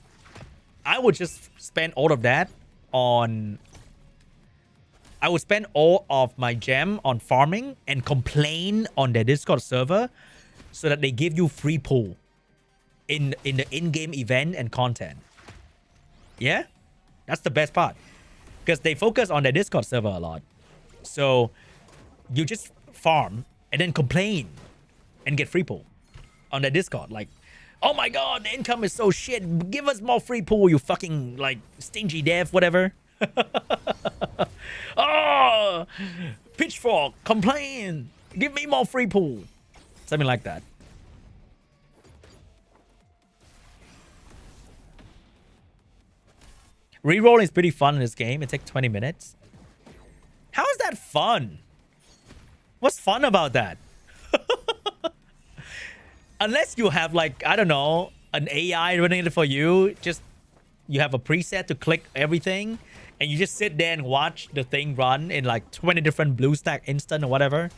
I would just spend all of that on... I would spend all of my gem on farming and complain on their Discord server so that they give you free pull in the in-game event and content. Yeah? That's the best part. Because they focus on their Discord server a lot. So you just farm and then complain and get free pull on their Discord. Like, oh my god, the income is so shit. Give us more free pull, you fucking, like, stingy dev, whatever. Oh, pitchfork, complain. Give me more free pull. Something like that. Rerolling is pretty fun in this game. It takes 20 minutes. How is that fun? What's fun about that? Unless you have, like, I don't know, an AI running it for you. Just, you have a preset to click everything. And you just sit there and watch the thing run in like 20 different blue stack instant or whatever.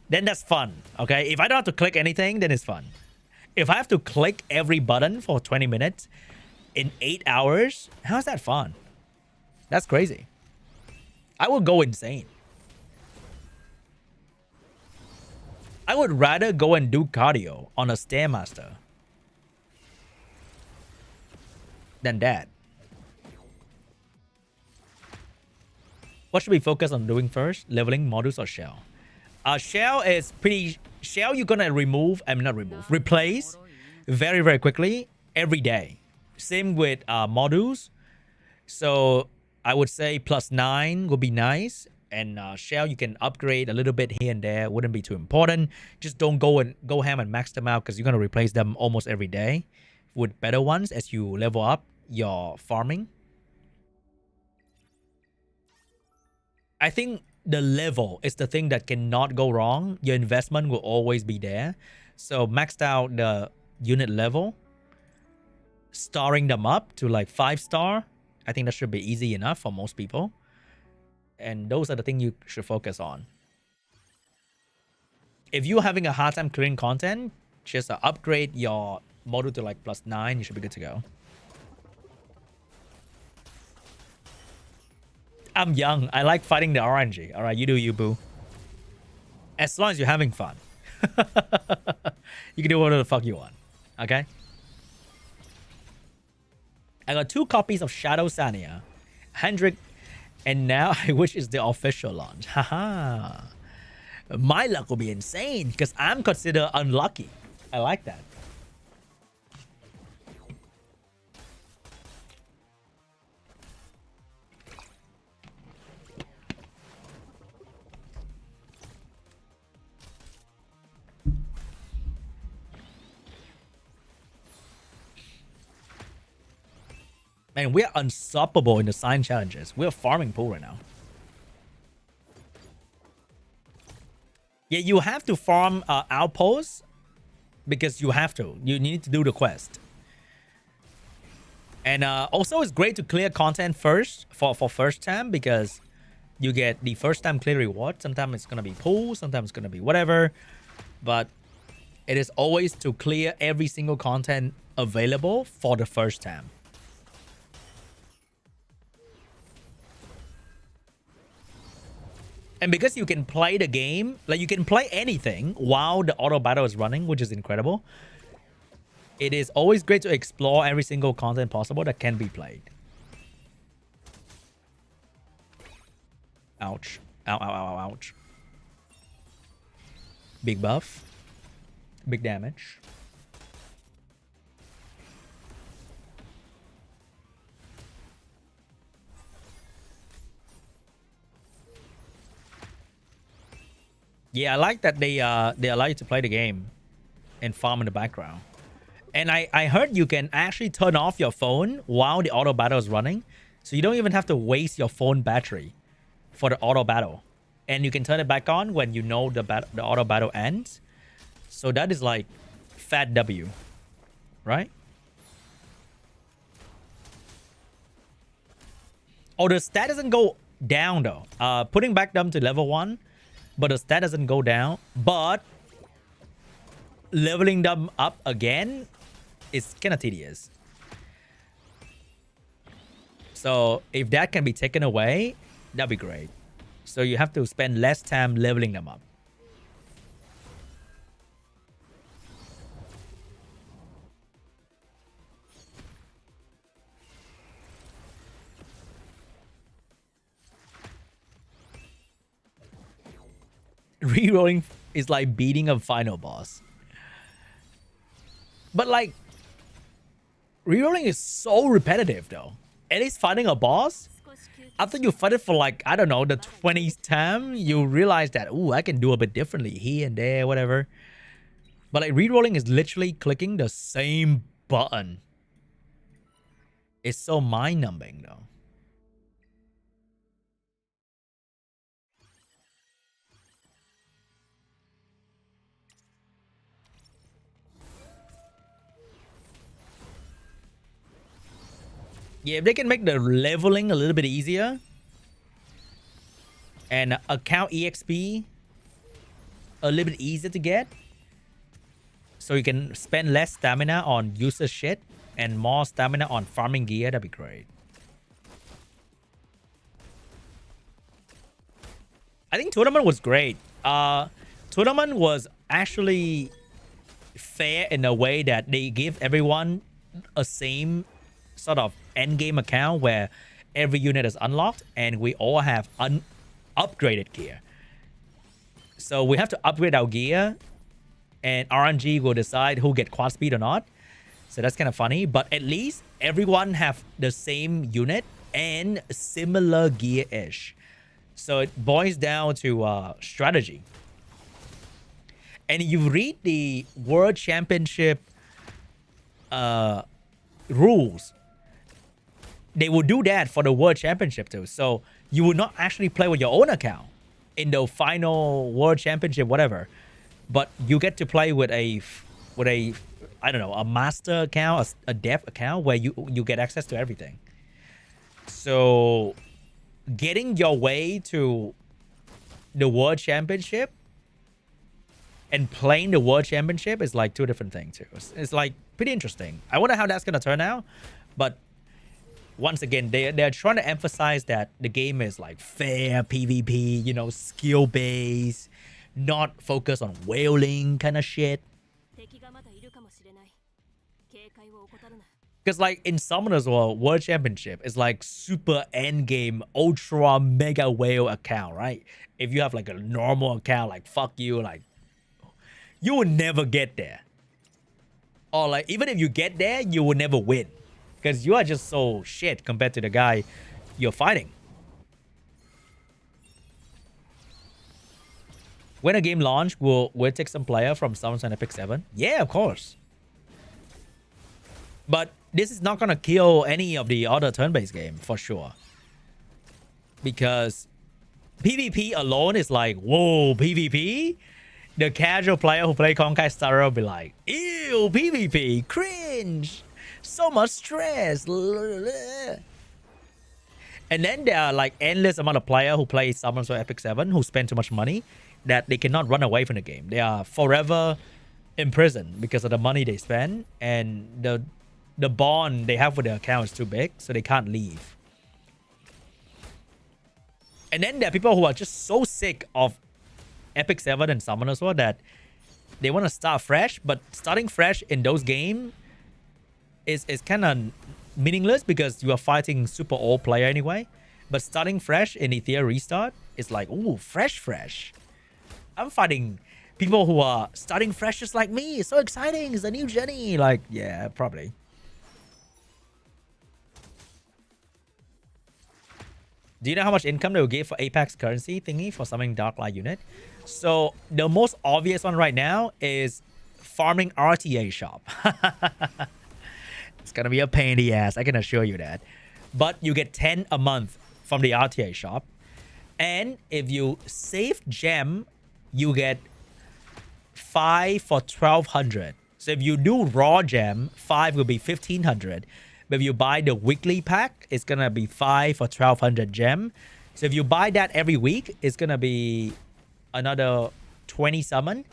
Then that's fun, okay? If I don't have to click anything, then it's fun. If I have to click every button for 20 minutes in 8 hours, how's that fun? That's crazy. I would go insane. I would rather go and do cardio on a Stairmaster than that. What should we focus on doing first? Leveling, modules, or shell? Shell is pretty... Shell you're gonna remove... I mean, not remove. Replace very, very quickly every day. Same with modules. So I would say +9 would be nice. And shell you can upgrade a little bit here and there. Wouldn't be too important. Just don't go ham and max them out because you're gonna replace them almost every day with better ones as you level up your farming. I think the level is the thing that cannot go wrong. Your investment will always be there. So maxed out the unit level, starring them up to like 5-star. I think that should be easy enough for most people. And those are the things you should focus on. If you're having a hard time clearing content, just upgrade your model to like +9. You should be good to go. I'm young. I like fighting the RNG. All right, you do you, boo. As long as you're having fun. You can do whatever the fuck you want. Okay? I got 2 copies of Shadow Sania. 100. And now I wish it's the official launch. Haha. My luck will be insane because I'm considered unlucky. I like that. Man, we're unstoppable in the sign challenges. We're farming pool right now. Yeah, you have to farm outposts because you have to. You need to do the quest. And also, it's great to clear content first for first time because you get the first time clear reward. Sometimes it's going to be pool, sometimes it's going to be whatever. But it is always to clear every single content available for the first time. And because you can play the game, like you can play anything while the auto battle is running, which is incredible. It is always great to explore every single content possible that can be played. Ouch. Ow, ow, ow, ow, ouch. Big buff. Big damage. Yeah, I like that they allow you to play the game and farm in the background. And I heard you can actually turn off your phone while the auto battle is running. So you don't even have to waste your phone battery for the auto battle. And you can turn it back on when you know the auto battle ends. So that is like fat W, right? Oh, the stat doesn't go down though. Putting back them to level 1, but the stat doesn't go down. But leveling them up again is kind of tedious. So if that can be taken away, that'd be great. So you have to spend less time leveling them up. Rerolling is like beating a final boss. But like, rerolling is so repetitive though. At least fighting a boss, after you fight it for like, I don't know, the 20th time, you realize that, ooh, I can do a bit differently here and there, whatever. But like, rerolling is literally clicking the same button. It's so mind-numbing though. Yeah, if they can make the leveling a little bit easier and account EXP a little bit easier to get, so you can spend less stamina on user shit and more stamina on farming gear, that'd be great. I think tournament was great. Tournament was actually fair in a way that they give everyone a same sort of endgame account where every unit is unlocked and we all have upgraded gear. So we have to upgrade our gear and RNG will decide who get quad speed or not. So that's kind of funny, but at least everyone have the same unit and similar gear-ish. So it boils down to strategy. And you read the World Championship rules, they will do that for the World Championship too. So you will not actually play with your own account in the final World Championship, whatever. But you get to play with a I don't know, a master account, a dev account where you get access to everything. So getting your way to the World Championship and playing the World Championship is like two different things too. It's like pretty interesting. I wonder how that's gonna turn out, but once again, they're trying to emphasize that the game is like fair PvP, you know, skill based, not focused on whaling kind of shit. Because like in Summoners World Championship, it's like super endgame, ultra mega whale account, right? If you have like a normal account, like fuck you, like you will never get there. Or like even if you get there, you will never win. Because you are just so shit compared to the guy you're fighting. When a game launch, will take some player from Summons and Epic 7? Yeah, of course. But this is not gonna kill any of the other turn-based game for sure. Because PvP alone is like, whoa, PvP? The casual player who play Honkai Star Rail will be like, ew, PvP, cringe. So much stress. And then there are like endless amount of players who play Summons or Epic 7 who spend too much money that they cannot run away from the game. They are forever imprisoned because of the money they spend, and the bond they have with the account is too big, so they can't leave. And then there are people who are just so sick of Epic 7 and Summoners War that they want to start fresh, but starting fresh in those games is kind of meaningless because you are fighting super old player anyway. But starting fresh in Ether restart is like, ooh, fresh. I'm fighting people who are starting fresh just like me. It's so exciting. It's a new journey. Like, yeah, probably. Do you know how much income they will give for Apex currency thingy for summoning Dark Light unit? So the most obvious one right now is farming RTA shop. It's gonna be a pain in the ass, I can assure you that. But you get 10 a month from the RTA shop. And if you save gem, you get 5 for 1200. So if you do raw gem, 5 will be 1500. But if you buy the weekly pack, it's gonna be 5 for 1200 gem. So if you buy that every week, it's gonna be another 20 summon.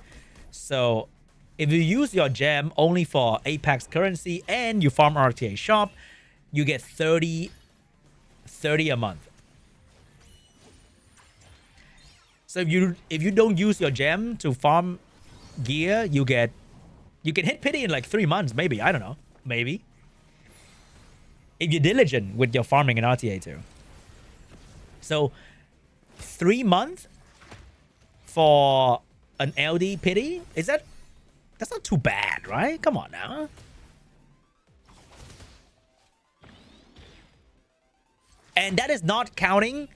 So if you use your gem only for Apex currency and you farm RTA shop, you get 30 a month. So if you don't use your gem to farm gear, you can hit pity in like 3 months, maybe. I don't know. Maybe. If you're diligent with your farming in RTA too. So 3 months for an LD pity? That's not too bad, right? Come on now. And that is not counting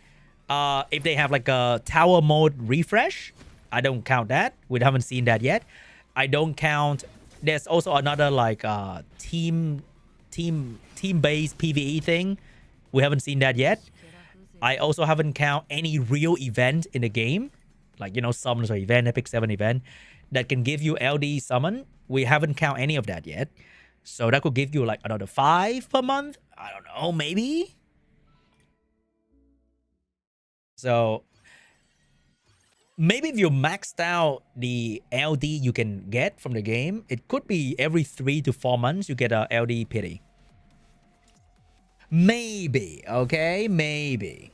if they have like a tower mode refresh. I don't count that. We haven't seen that yet. I don't count. There's also another like team-based PvE thing. We haven't seen that yet. I also haven't count any real event in the game, like, you know, summons or event, Epic 7 event that can give you LD summon. We haven't count any of that yet. So that could give you like another 5 per month. I don't know, maybe. So maybe if you maxed out the LD you can get from the game, it could be every 3 to 4 months you get a LD pity. Maybe, okay? Maybe.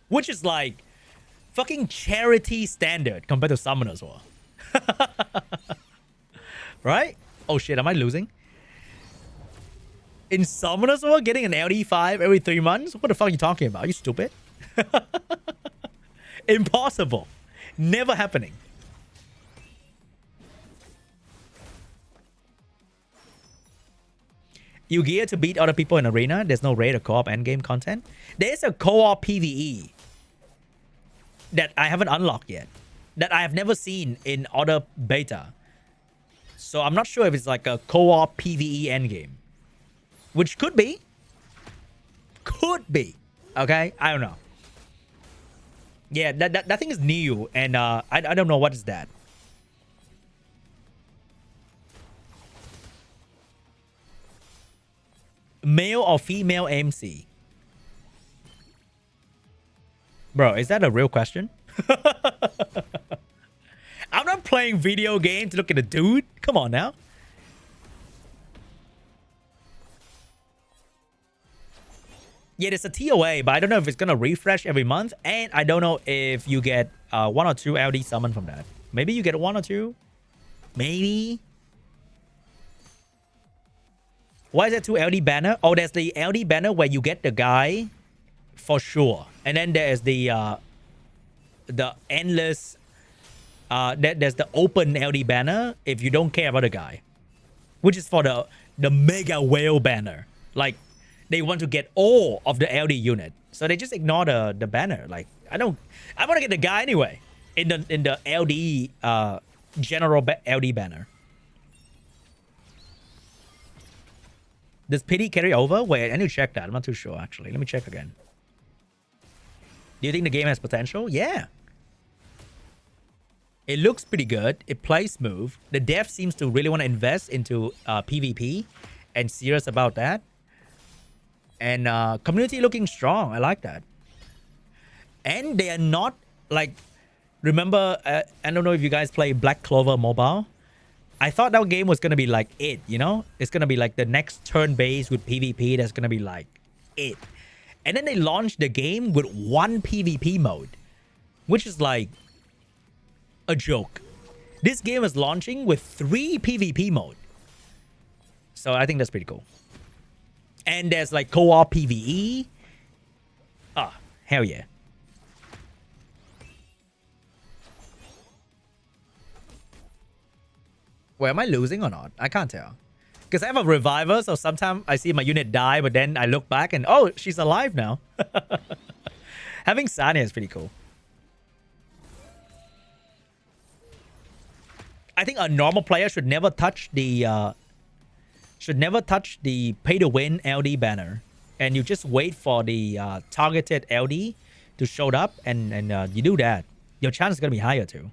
Which is like fucking charity standard compared to Summoners War. Right? Oh shit, am I losing? In Summoners War, getting an LD5 every 3 months? What the fuck are you talking about? Are you stupid? Impossible. Never happening. You gear to beat other people in arena. There's no raid or co-op endgame content. There's a co-op PvE that I haven't unlocked yet, that I have never seen in other beta. So I'm not sure if it's like a co-op PvE endgame, which could be. Could be. Okay? I don't know. Yeah, that thing is new, and I don't know what is that. Male or female MC? Bro, is that a real question? I'm not playing video games to look at a dude. Come on now. Yeah, there's a TOA, but I don't know if it's gonna refresh every month, and I don't know if you get 1 or 2 LD summon from that. Maybe you get 1 or 2. Maybe. Why is there 2 LD banner? Oh, there's the LD banner where you get the guy for sure, and then there's the endless. There's the open LD banner if you don't care about the guy, which is for the mega whale banner. Like, they want to get all of the LD unit, so they just ignore the banner. Like, I want to get the guy anyway in the LD general LD banner. Does pity carry over? Wait, I need to check that. I'm not too sure actually. Let me check again. Do you think the game has potential? Yeah. It looks pretty good. It plays smooth. The dev seems to really want to invest into PvP and serious about that. And community looking strong. I like that. And they are not like, remember, I don't know if you guys play Black Clover Mobile. I thought that game was going to be like it, you know? It's going to be like the next turn-based with PvP that's going to be like it. And then they launched the game with 1 PvP mode, which is like a joke. This game is launching with 3 PvP mode. So I think that's pretty cool. And there's like co-op PvE. Ah, hell yeah. Wait, am I losing or not? I can't tell. Because I have a reviver, so sometimes I see my unit die, but then I look back and, oh, she's alive now. Having Sanya is pretty cool. I think a normal player should never touch the pay-to-win LD banner. And you just wait for the targeted LD to show up, and you do that. Your chance is going to be higher too.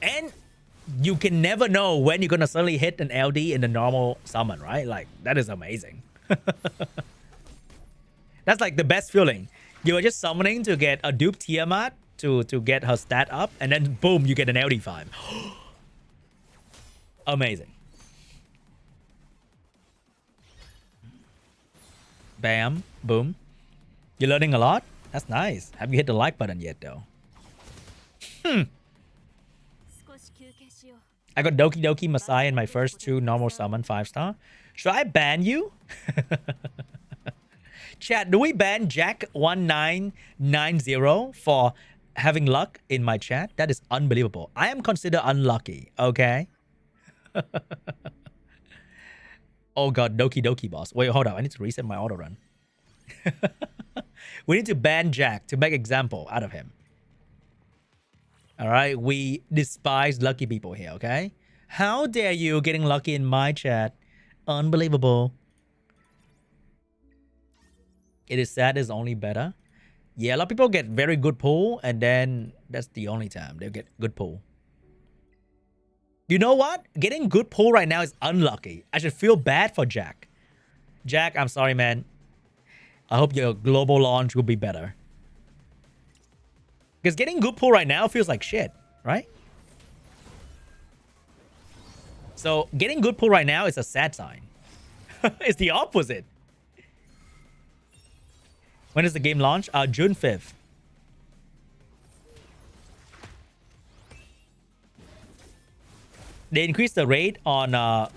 And you can never know when you're going to suddenly hit an LD in the normal summon, right? Like, that is amazing. That's like the best feeling. You are just summoning to get a dupe Tiamat to get her stat up, and then boom, you get an LD5. Amazing. Bam. Boom. You're learning a lot? That's nice. Have you hit the like button yet, though? I got Doki Doki Messiah in my first 2 normal summon 5-star. Should I ban you? Chat, do we ban Jack1990 for having luck in my chat? That is unbelievable. I am considered unlucky, okay? Oh god, Doki Doki boss. Wait, hold up. I need to reset my auto run. We need to ban Jack to make example out of him. Alright, we despise lucky people here, okay? How dare you getting lucky in my chat? Unbelievable. It is sad is only better. Yeah, a lot of people get very good pull, and then that's the only time they get good pull. You know what? Getting good pull right now is unlucky. I should feel bad for Jack. Jack, I'm sorry, man. I hope your global launch will be better. Because getting good pull right now feels like shit, right? So getting good pull right now is a sad sign. It's the opposite. When does the game launch? June 5th. They increased the rate on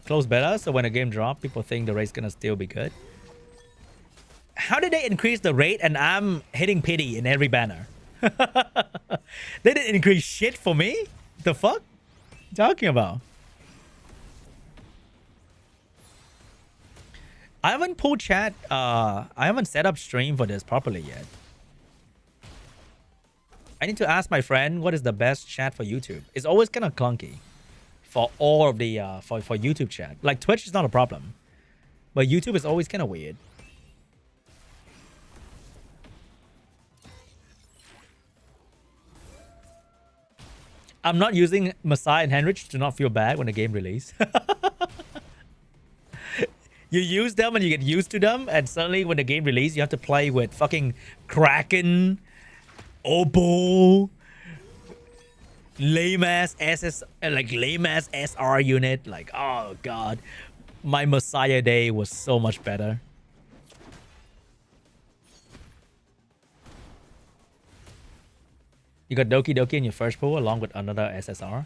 close beta, so when a game drops, people think the rate's gonna still be good. How did they increase the rate and I'm hitting pity in every banner? They didn't increase shit for me? The fuck? What are you talking about? I haven't pulled chat. I haven't set up stream for this properly yet. I need to ask my friend what is the best chat for YouTube. It's always kind of clunky for all of the for YouTube chat. Like Twitch is not a problem, but YouTube is always kind of weird. I'm not using Messiah and Henrich to not feel bad when the game release. You use them and you get used to them, and suddenly when the game release, you have to play with fucking Kraken, Obo, lame ass SR unit. Like, oh god, my Messiah day was so much better. You got Doki Doki in your first pool along with another SSR.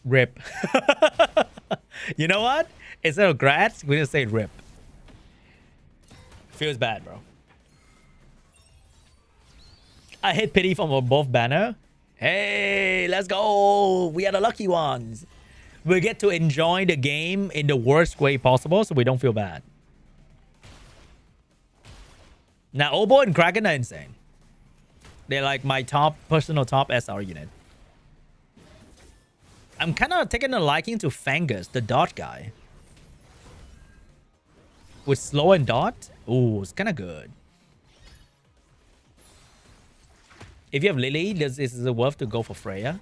Rip. You know what? Instead of grats, we're gonna say rip. Feels bad, bro. I hit pity from both banner. Hey, let's go. We are the lucky ones. We get to enjoy the game in the worst way possible, so we don't feel bad. Now, Obo and Kraken are insane. They're like my personal top SR unit. I'm kind of taking a liking to Fangus, the dot guy. With slow and dot, ooh, it's kind of good. If you have Lily, is it worth to go for Freya?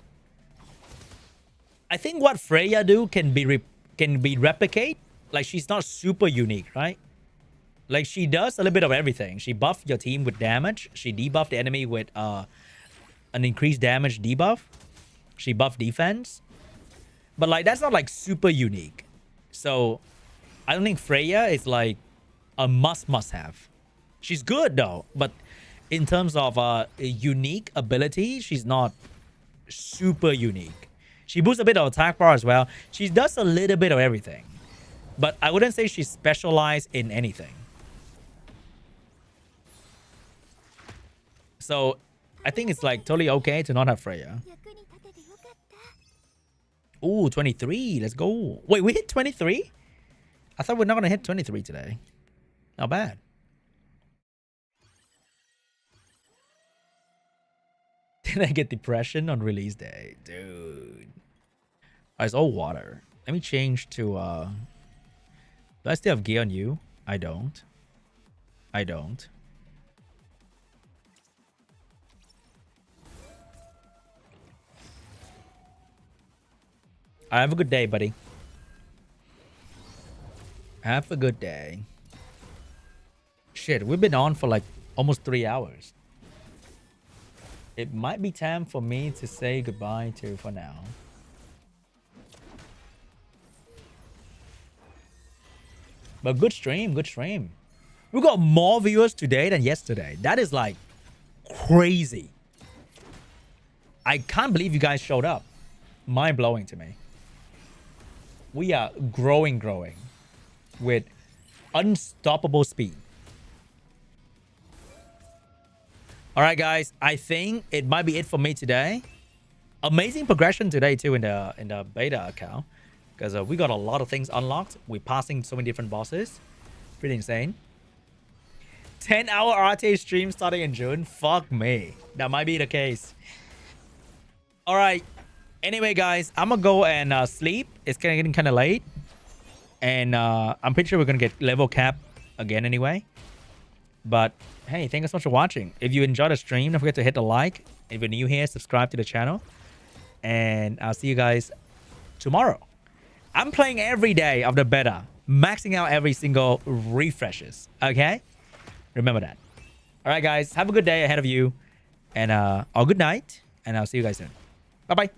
I think what Freya do can be replicate. Like, she's not super unique, right? Like, she does a little bit of everything. She buffed your team with damage. She debuffed the enemy with an increased damage debuff. She buffed defense. But, like, that's not, like, super unique. So, I don't think Freya is, like, a must-have. She's good, though. But in terms of a unique ability, she's not super unique. She boosts a bit of attack bar as well. She does a little bit of everything. But I wouldn't say she's specialized in anything. So I think it's like totally okay to not have Freya. Ooh, 23. Let's go. Wait, we hit 23? I thought we're not going to hit 23 today. Not bad. Did I get depression on release day? Dude. It's all water. Let me change to... Do I still have gear on you? I don't. I don't. Have a good day, buddy. Have a good day. Shit, we've been on for like almost 3 hours. It might be time for me to say goodbye to for now. But good stream, good stream. We got more viewers today than yesterday. That is like crazy. I can't believe you guys showed up. Mind blowing to me. We are growing with unstoppable speed. All right, guys. I think it might be it for me today. Amazing progression today too in the beta account, because we got a lot of things unlocked. We're passing so many different bosses. Pretty insane. 10-hour RTA stream starting in June. Fuck me. That might be the case. All right. Anyway, guys, I'm gonna go and sleep. It's getting kind of late, and I'm pretty sure we're gonna get level cap again anyway. But hey, thank you so much for watching. If you enjoyed the stream, don't forget to hit the like. If you're new here, subscribe to the channel, and I'll see you guys tomorrow. I'm playing every day of the beta, maxing out every single refreshes. Okay, remember that. All right, guys, have a good day ahead of you, and good night, and I'll see you guys soon. Bye bye.